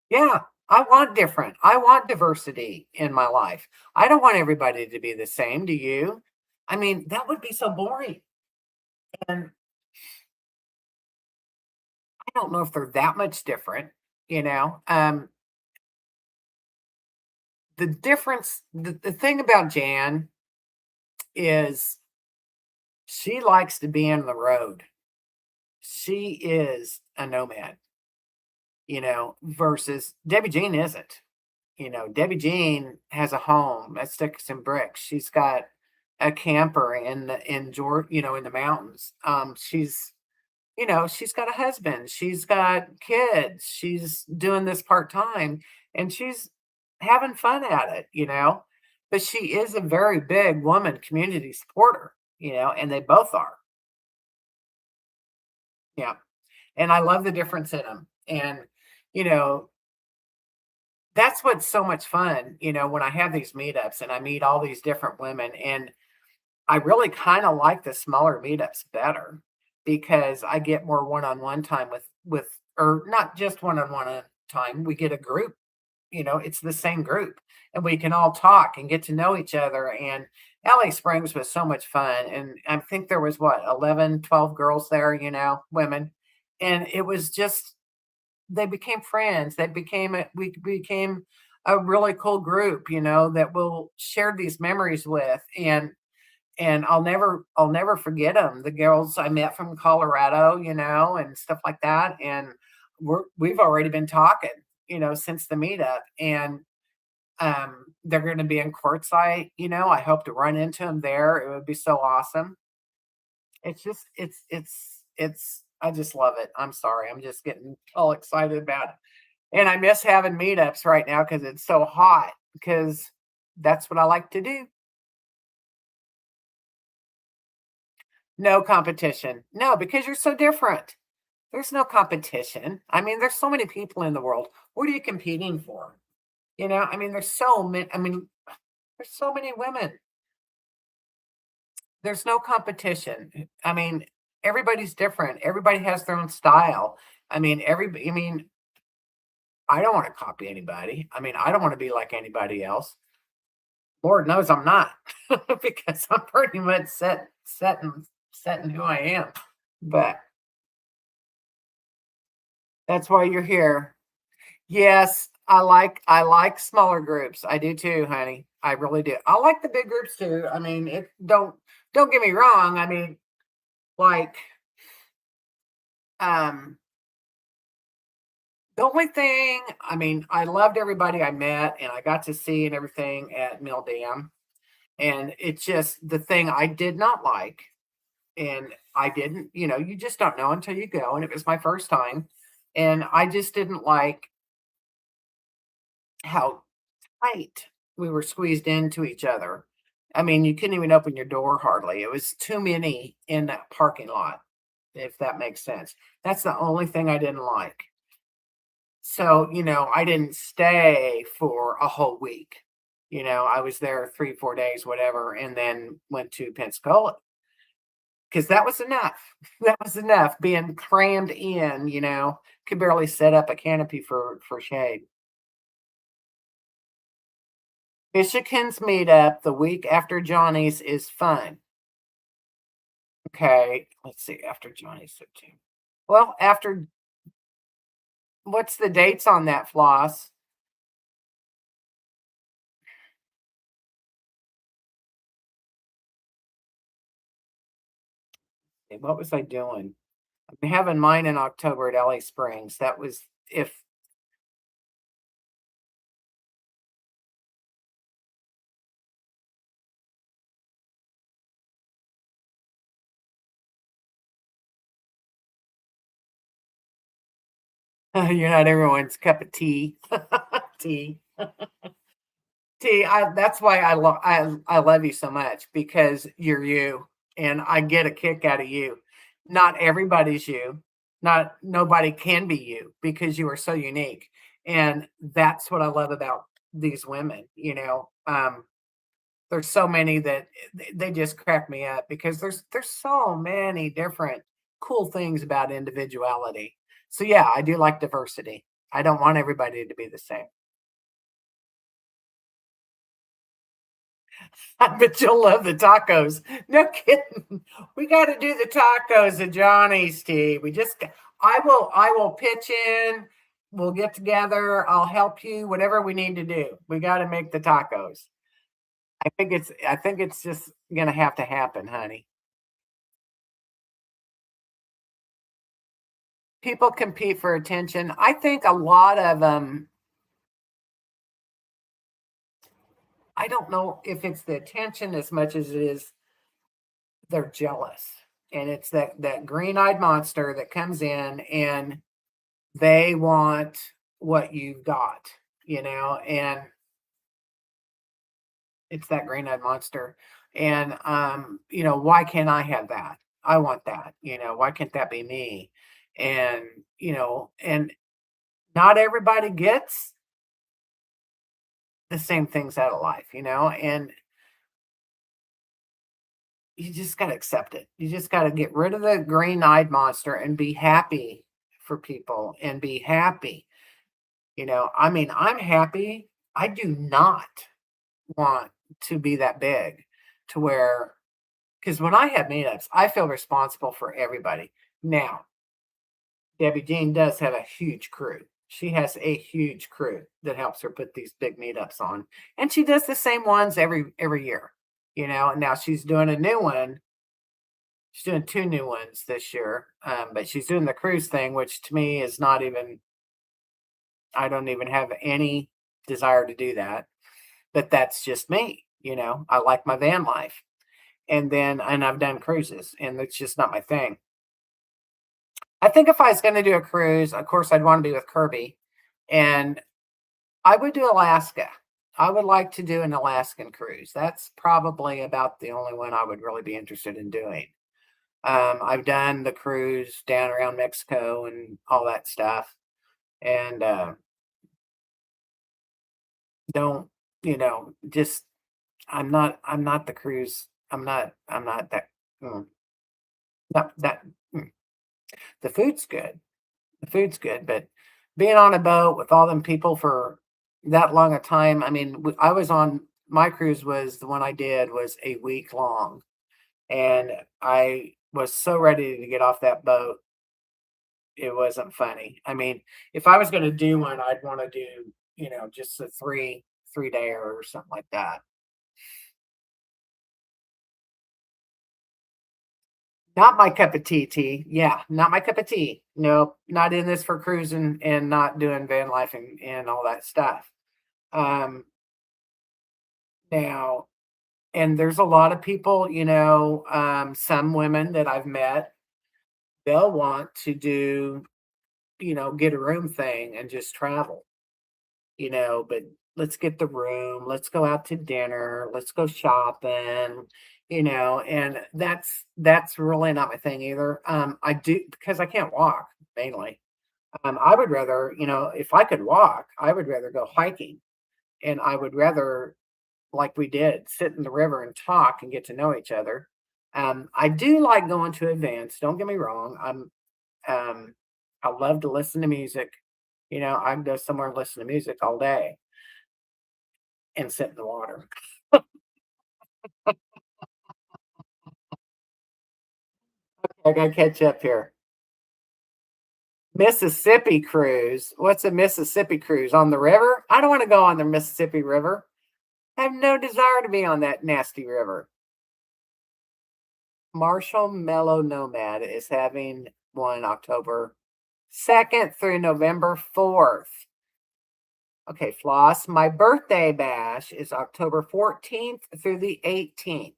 Yeah, I want different. I want diversity in my life. I don't want everybody to be the same. Do you? I mean, that would be so boring. And I don't know if they're that much different, you know. The difference, the thing about Jan is she likes to be on the road. She is a nomad, versus Debbie Jean isn't. Debbie Jean has a home that sticks and bricks. She's got a camper in Georgia, in the mountains. She's got a husband. She's got kids. She's doing this part time, and she's having fun at it. But she is a very big woman community supporter. And they both are. Yeah, and I love the difference in them. And you know, that's what's so much fun, when I have these meetups and I meet all these different women. And I really kind of like the smaller meetups better because I get more one-on-one time with or not just one-on-one time. We get a group, it's the same group and we can all talk and get to know each other. And LA Springs was so much fun. And I think there was what, 11, 12 girls there, women. And it was just they became friends. We became a really cool group, that we'll share these memories with. And I'll never forget them. The girls I met from Colorado, and stuff like that. And we've already been talking, since the meetup. And they're going to be in Quartzsite. I hope to run into them there. It would be so awesome. It's just it's I just love it. I'm sorry. I'm just getting all excited about it. And I miss having meetups right now because it's so hot because that's what I like to do. No competition. No, because you're so different. There's no competition. I mean, there's so many people in the world. What are you competing for? I mean, there's so many. I mean, there's so many women. There's no competition. I mean, everybody's different. Everybody has their own style. I mean, I don't want to copy anybody. I mean, I don't want to be like anybody else. Lord knows I'm not because I'm pretty much set in who I am. But that's why you're here. Yes, I like smaller groups. I do too, honey. I really do. I like the big groups too. I mean, it don't get me wrong. I mean, like um the only thing, I mean, I loved everybody I met and I got to see and everything at Mill Dam. And it's just the thing I did not like. And I didn't, you just don't know until you go. And it was my first time. And I just didn't like how tight we were squeezed into each other. I mean, you couldn't even open your door hardly. It was too many in that parking lot, if that makes sense. That's the only thing I didn't like. So, I didn't stay for a whole week. I was there 3, 4 days, whatever, and then went to Pensacola because that was enough. That was enough being crammed in, could barely set up a canopy for shade. Michigan's meetup the week after Johnny's is fun. Okay, let's see, after Johnny's 13. Well, after what's the dates on that, Floss? What was I doing? I'm having mine in October at LA Springs. That was if you're not everyone's cup of tea. Tea. That's why I love you so much because you're you and I get a kick out of you. Not everybody's you. Not nobody can be you because you are so unique. And that's what I love about these women, there's so many that they just crack me up because there's so many different cool things about individuality. So yeah, I do like diversity. I don't want everybody to be the same. I bet you'll love the tacos. No kidding. We got to do the tacos at Johnny's Tea. I will pitch in. We'll get together. I'll help you. Whatever we need to do. We got to make the tacos. I think it's just gonna have to happen, honey. People compete for attention. I think a lot of them. I don't know if it's the attention as much as it is they're jealous, and it's that green-eyed monster that comes in and they want what you've got, and it's that green-eyed monster. And why can't I have that? I want that. Why can't that be me? And and not everybody gets the same things out of life, and you just got to accept it. You just got to get rid of the green-eyed monster and be happy for people and be happy. I mean, I'm happy. I do not want to be that big to where, because when I have meetups, I feel responsible for everybody. Now, Debbie Jean does have a huge crew. She has a huge crew that helps her put these big meetups on, and she does the same ones every year. And now she's doing a new one. She's doing two new ones this year, but she's doing the cruise thing, which to me is not even. I don't even have any desire to do that, but that's just me. I like my van life, and I've done cruises, and it's just not my thing. I think if I was going to do a cruise, of course, I'd want to be with Kirby, and I would do Alaska. I would like to do an Alaskan cruise. That's probably about the only one I would really be interested in doing. I've done the cruise down around Mexico and all that stuff, and don't just I'm not the cruise. I'm not that, mm, not that, mm. The food's good. The food's good, but being on a boat with all them people for that long a time, I mean, I was on my cruise was the one I did was a week long, and I was so ready to get off that boat. It wasn't funny. I mean, if I was going to do one, I'd want to do, just a three day or something like that. Not my cup of tea. Yeah, not my cup of tea. No, not in this for cruising and not doing van life and all that stuff. Um, now, and there's a lot of people, some women that I've met, they'll want to do, get a room thing and just travel, but let's get the room, let's go out to dinner, let's go shopping, and that's really not my thing either. I do because I can't walk mainly. I would rather, if I could walk, I would rather go hiking, and I would rather, like we did, sit in the river and talk and get to know each other. I do like going to events. Don't get me wrong. I love to listen to music. I can go somewhere and listen to music all day and sit in the water. I gotta catch up here. Mississippi cruise. What's a Mississippi cruise on the river? I don't want to go on the Mississippi River. I have no desire to be on that nasty river. Marshall Mellow Nomad is having one October 2nd through November 4th. Okay, Floss. My birthday bash is October 14th through the 18th.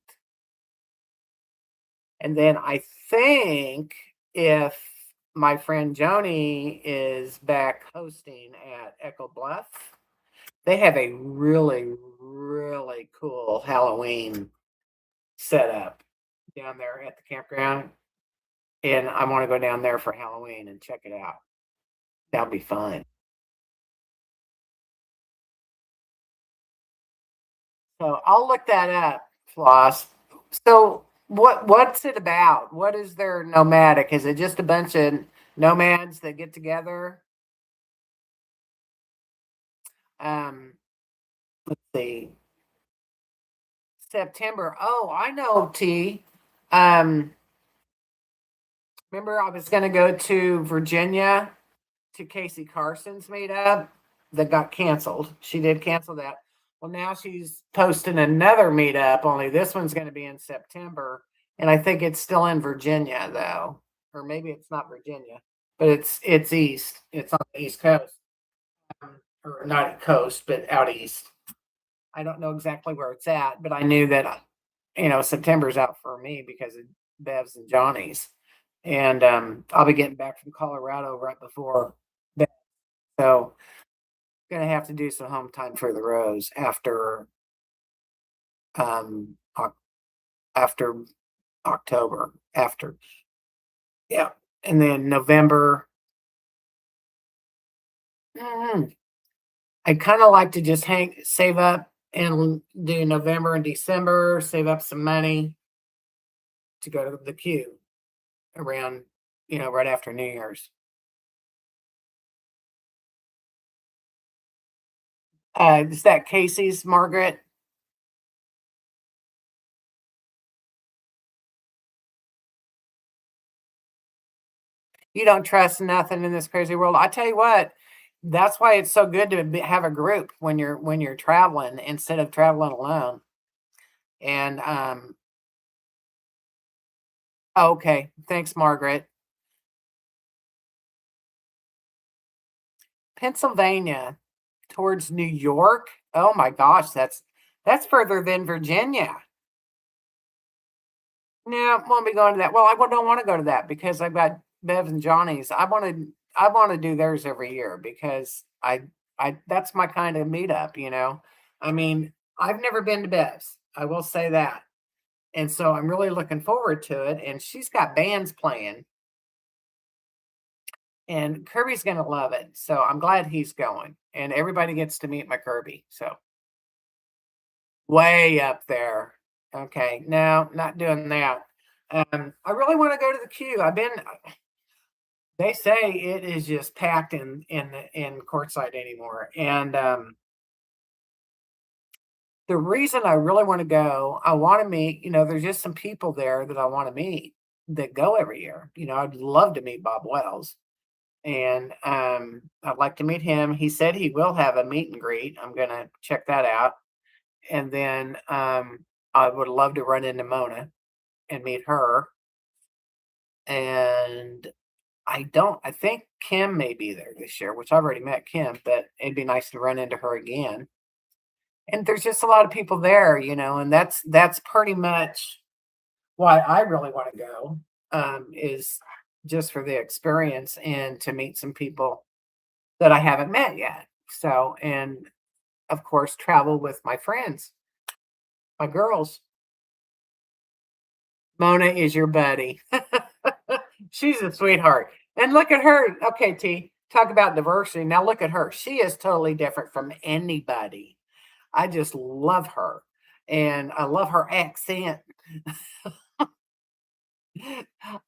And then I think if my friend Joni is back hosting at Echo Bluff, they have a really, really cool Halloween setup down there at the campground. And I want to go down there for Halloween and check it out. That'll be fun. So I'll look that up, Floss. So what's it about? What is their nomadic? Is it just a bunch of nomads that get together? Um, let's see. September. Oh, I know T. Um, remember I was gonna go to Virginia to Casey Carson's meetup that got canceled. She did cancel that. Well, now she's posting another meetup, only this one's going to be in September. And I think it's still in Virginia, though. Or maybe it's not Virginia, but it's east. It's on the East Coast. Or not coast, but out east. I don't know exactly where it's at, but I knew that, September's out for me because of Bev's and Johnny's. And I'll be getting back from Colorado right before that. So gonna have to do some home time for the Rose um after October after, yeah, and then November. mm, I kind of like to just save up and do November and December, save up some money to go to the queue around, right after New Year's. Is that Casey's, Margaret? You don't trust nothing in this crazy world. I tell you what, that's why it's so good to have a group when you're traveling instead of traveling alone. And okay, thanks, Margaret. Pennsylvania towards New York. Oh my gosh, that's further than Virginia. No, won't be going to that. Well, I don't want to go to that because I've got Bev's and Johnny's. I want to do theirs every year because I that's my kind of meetup. I mean, I've never been to Bev's. I will say that. And so I'm really looking forward to it. And she's got bands playing, and Kirby's going to love it. So I'm glad he's going, and everybody gets to meet my Kirby. So way up there. Okay, no, not doing that. I really want to go to the queue. They say it is just packed in courtside anymore, and the reason I really want to go, I want to meet. There's just some people there that I want to meet that go every year. I'd love to meet Bob Wells, and I'd like to meet him. He said he will have a meet and greet. I'm gonna check that out, and then I would love to run into Mona and meet her. And I think Kim may be there this year, which I've already met Kim, but it'd be nice to run into her again. And there's just a lot of people there, and that's pretty much why I really want to go, is just for the experience and to meet some people that I haven't met yet. So, and of course, travel with my friends, my girls. Mona is your buddy. She's a sweetheart. And look at her. Okay, T, talk about diversity. Now look at her. She is totally different from anybody. I just love her. And I love her accent.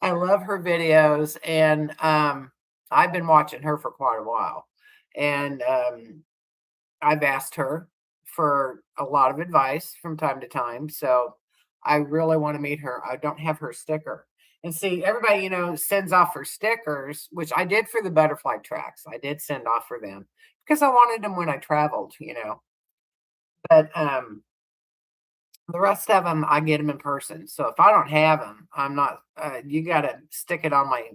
I love her videos. And I've been watching her for quite a while. And I've asked her for a lot of advice from time to time. So I really want to meet her. I don't have her sticker. And see, everybody, sends off her stickers, which I did for the butterfly tracks. I did send off for them because I wanted them when I traveled. But the rest of them, I get them in person. So if I don't have them, I'm not, you got to stick it on my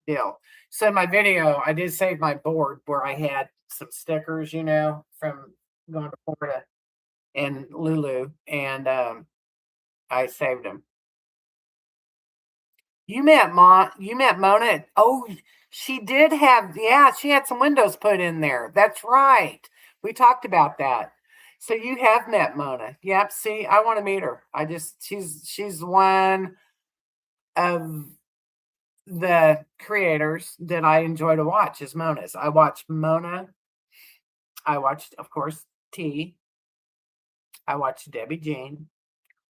deal. So in my video, I did save my board where I had some stickers, from going to Florida and Lulu, and I saved them. You met Mona. Oh, she did have, yeah, she had some windows put in there. That's right. We talked about that. So you have met Mona. Yep. See, I want to meet her. She's one of the creators that I enjoy to watch is Mona's. I watched Mona. I watched, of course, T. I watched Debbie Jean.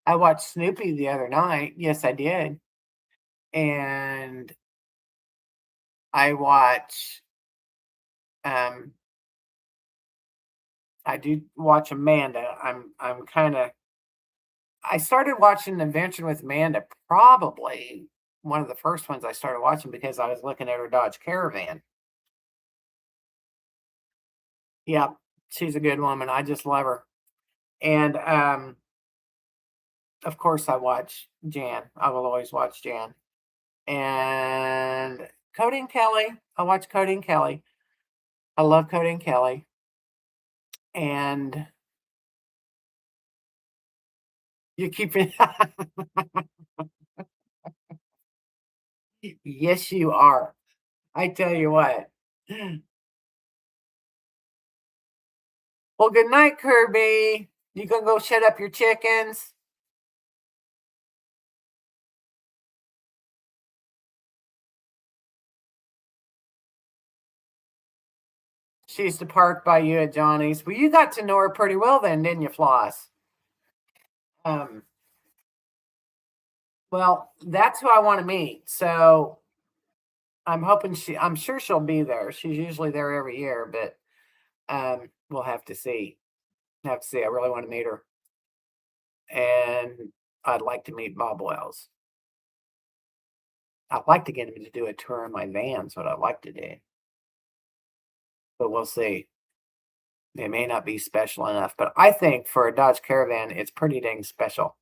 I watched Snoopy the other night. Yes, I did. And I watch um I do watch Amanda. I'm kind of I started watching Adventure with Amanda probably one of the first ones I started watching because I was looking at her Dodge Caravan. Yeah, she's a good woman. I just love her. And of course I watch Jan. I will always watch Jan. And Cody and Kelly. I watch Cody and Kelly. I love Cody and Kelly. And you keep it. Yes, you are. I tell you what. Well, good night, Kirby. You gonna go shut up your chickens? She used to park by you at Johnny's. Well, you got to know her pretty well then, didn't you, Floss? Um, well, that's who I want to meet. So I'm sure she'll be there. She's usually there every year, but we'll have to see. Have to see. I really want to meet her. And I'd like to meet Bob Wells. I'd like to get him to do a tour in my van. Is what I'd like to do. But we'll see. It may not be special enough, but I think for a Dodge Caravan, it's pretty dang special.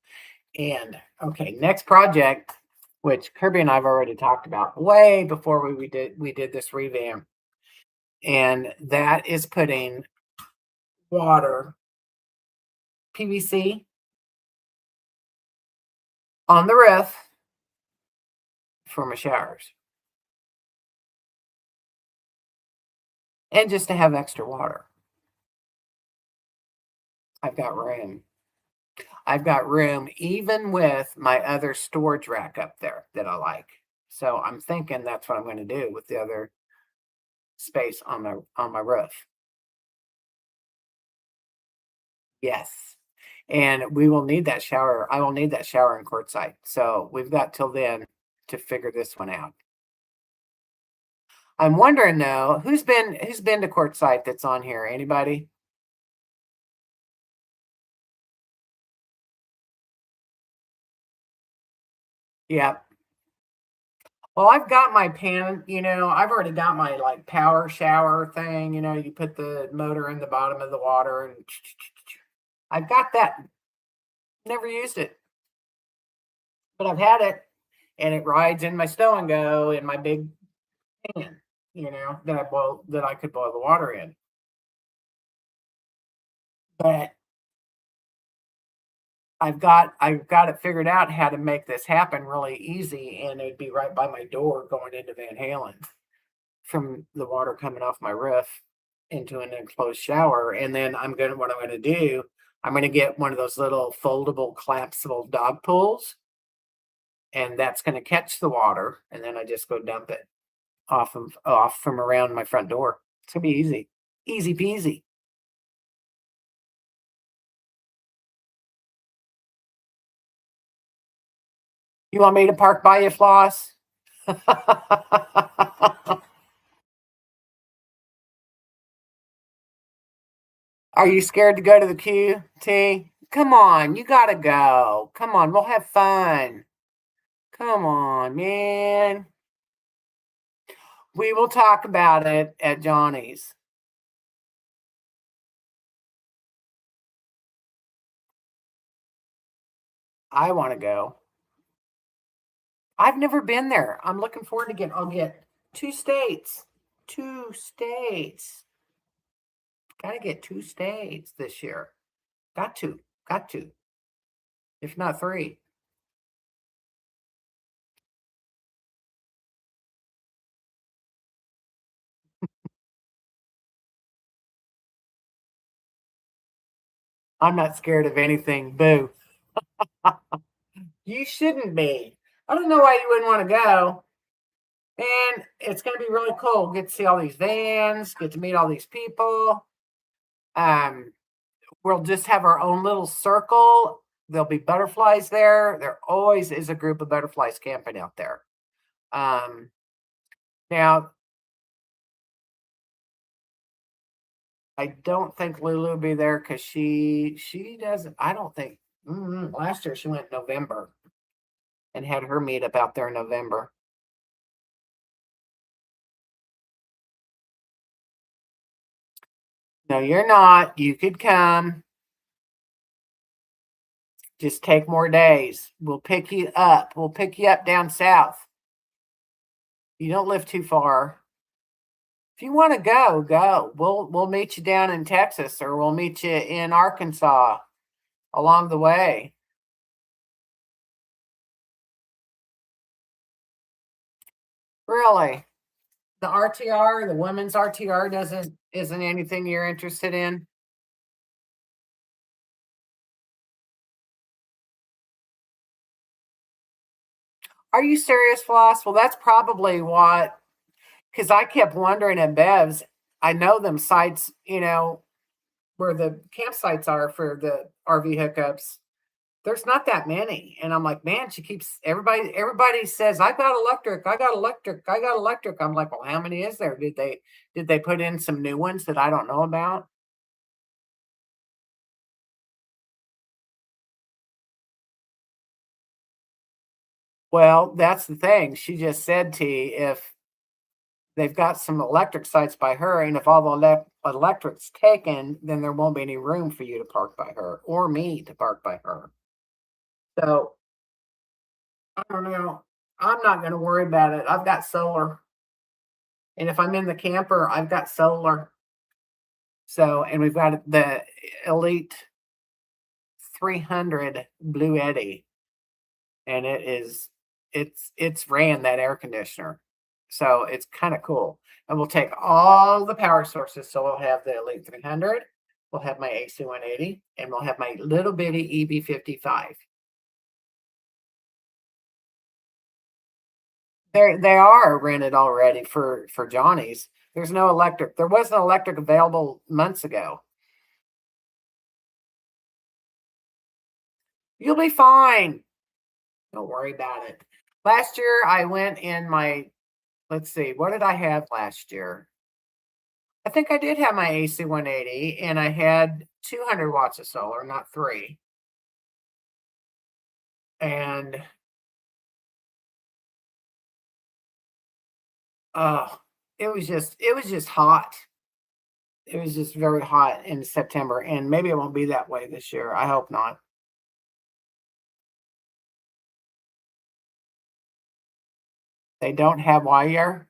And okay, next project, which Kirby and I've already talked about way before we did this revamp, and that is putting water PVC on the roof for my showers, and just to have extra water. I've got room. I've got room even with my other storage rack up there that I like. So I'm thinking that's what I'm going to do with the other space on my roof. Yes. And we will need that shower. I will need that shower in courtside. So we've got till then to figure this one out. I'm wondering though, who's been to courtside that's on here? Anybody? Yeah. Well, I've got my pan, I've already got my like power shower thing, you put the motor in the bottom of the water and I've got that. Never used it, but I've had it and it rides in my stow and go in my big pan, that I could boil the water in. But I've got it figured out how to make this happen really easy, and it'd be right by my door going into Van Halen from the water coming off my roof into an enclosed shower. And then what I'm gonna do, I'm gonna get one of those little foldable collapsible dog pools, and that's gonna catch the water, and then I just go dump it off from around my front door. It's gonna be easy. Easy peasy. You want me to park by you, Floss? Are you scared to go to the queue, T? Come on, you gotta go. Come on, we'll have fun. Come on, man. We will talk about it at Johnny's. I want to go. I've never been there. I'm looking forward to I'll get 2 states. 2 states. Gotta get 2 states this year. Got to. Got to. If not three. I'm not scared of anything. Boo. You shouldn't be. I don't know why you wouldn't want to go. And it's going to be really cool. Get to see all these vans, get to meet all these people. Um, we'll just have our own little circle. There'll be butterflies there. There always is a group of butterflies camping out there. Um, now, I don't think Lulu will be there because she doesn't. I don't think. Last year she went November and had her meetup out there in November. No, you're not. You could come. Just take more days. We'll pick you up. We'll pick you up down south. You don't live too far. If you want to go, go. We'll meet you down in Texas or we'll meet you in Arkansas along the way. Really? The RTR, the women's RTR isn't anything you're interested in? Are you serious, Floss? Well, that's probably what, because I kept wondering at Bev's, I know them sites, where the campsites are for the RV hookups. There's not that many. And I'm like, man, she keeps everybody says, I got electric, I got electric, I got electric. I'm like, well, how many is there? Did they put in some new ones that I don't know about? Well, that's the thing. She just said to you, if they've got some electric sites by her, and if all the electric's taken, then there won't be any room for you to park by her or me to park by her. So I don't know. I'm not going to worry about it. I've got solar. And if I'm in the camper, I've got solar. So, and we've got the Elite 300 Blue Eddy, and it's ran that air conditioner. So it's kind of cool. And we'll take all the power sources. So we'll have the Elite 300, we'll have my AC 180, and we'll have my little bitty EB55. They are rented already for Johnny's. There's no electric. There wasn't electric available months ago. You'll be fine. Don't worry about it. Last year, I went in my, let's see, what did I have last year? I think I did have my AC 180 and I had 200 watts of solar, not three. And it was just hot. It was just very hot in September, and maybe it won't be that way this year. I hope not. They don't have wire.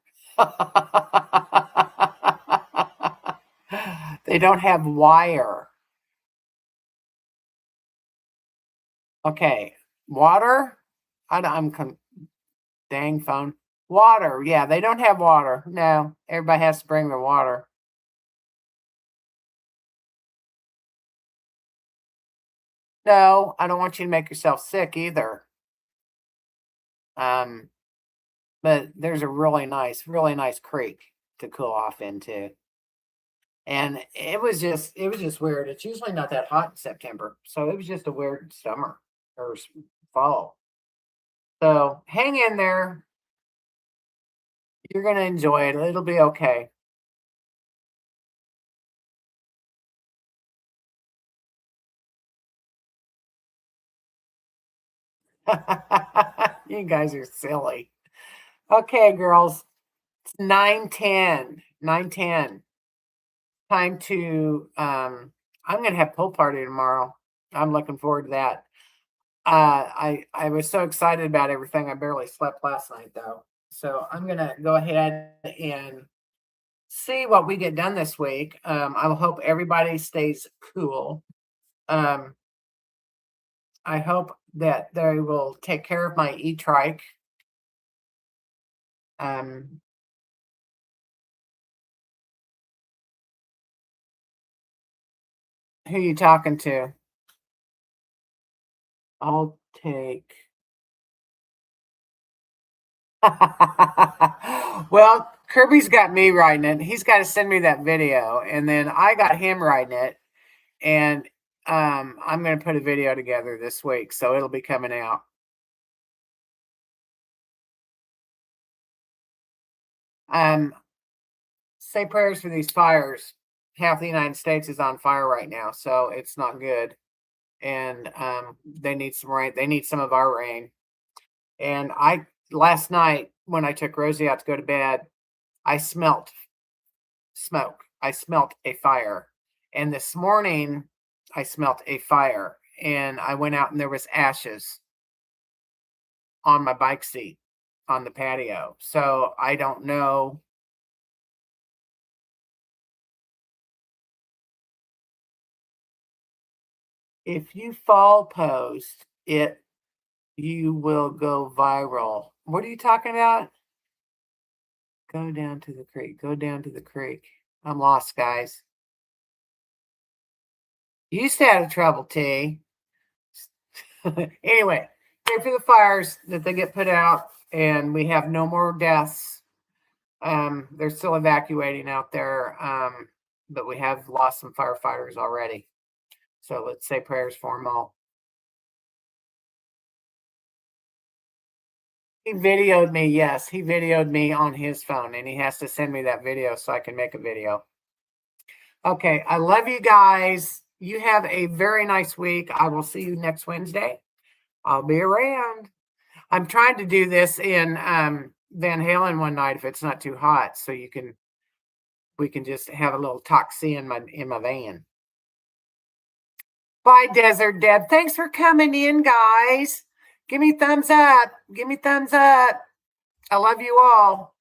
They don't have wire. Okay, water. Dang phone. Water. Yeah, they don't have water. No, everybody has to bring their water. No, I don't want you to make yourself sick either. Um, but there's a really nice creek to cool off into. And it was just weird. It's usually not that hot in September, so it was just a weird summer or fall. So hang in there. You're gonna enjoy it. It'll be okay. You guys are silly. Okay, girls. It's 9:10. 9:10. Time to I'm gonna have pool party tomorrow. I'm looking forward to that. I was so excited about everything. I barely slept last night though. So I'm gonna go ahead and see what we get done this week. I hope everybody stays cool. Um, I hope that they will take care of my e-trike. Um, who you talking to? I'll take. Well, Kirby's got me writing it. He's got to send me that video, and then I got him writing it, and I'm going to put a video together this week, so it'll be coming out. Um, say prayers for these fires. Half the United States is on fire right now, so it's not good. And they need some rain. They need some of our rain. And I last night when I took Rosie out to go to bed, I smelt smoke. I smelt a fire. And this morning I smelt a fire. And I went out and there was ashes on my bike seat on the patio. So I don't know. If you fall post it, you will go viral. What are you talking about? Go down to the creek. Go down to the creek. I'm lost, guys. You stay out of trouble, T. Anyway, pray for the fires that they get put out and we have no more deaths. They're still evacuating out there, but we have lost some firefighters already. So let's say prayers for them all. He videoed me. Yes, he videoed me on his phone, and he has to send me that video so I can make a video. Okay, I love you guys. You have a very nice week. I will see you next Wednesday. I'll be around. I'm trying to do this in Van Halen one night if it's not too hot, so we can just have a little talk-see in my van. Bye, Desert Deb. Thanks for coming in, guys. Give me thumbs up. Give me thumbs up. I love you all.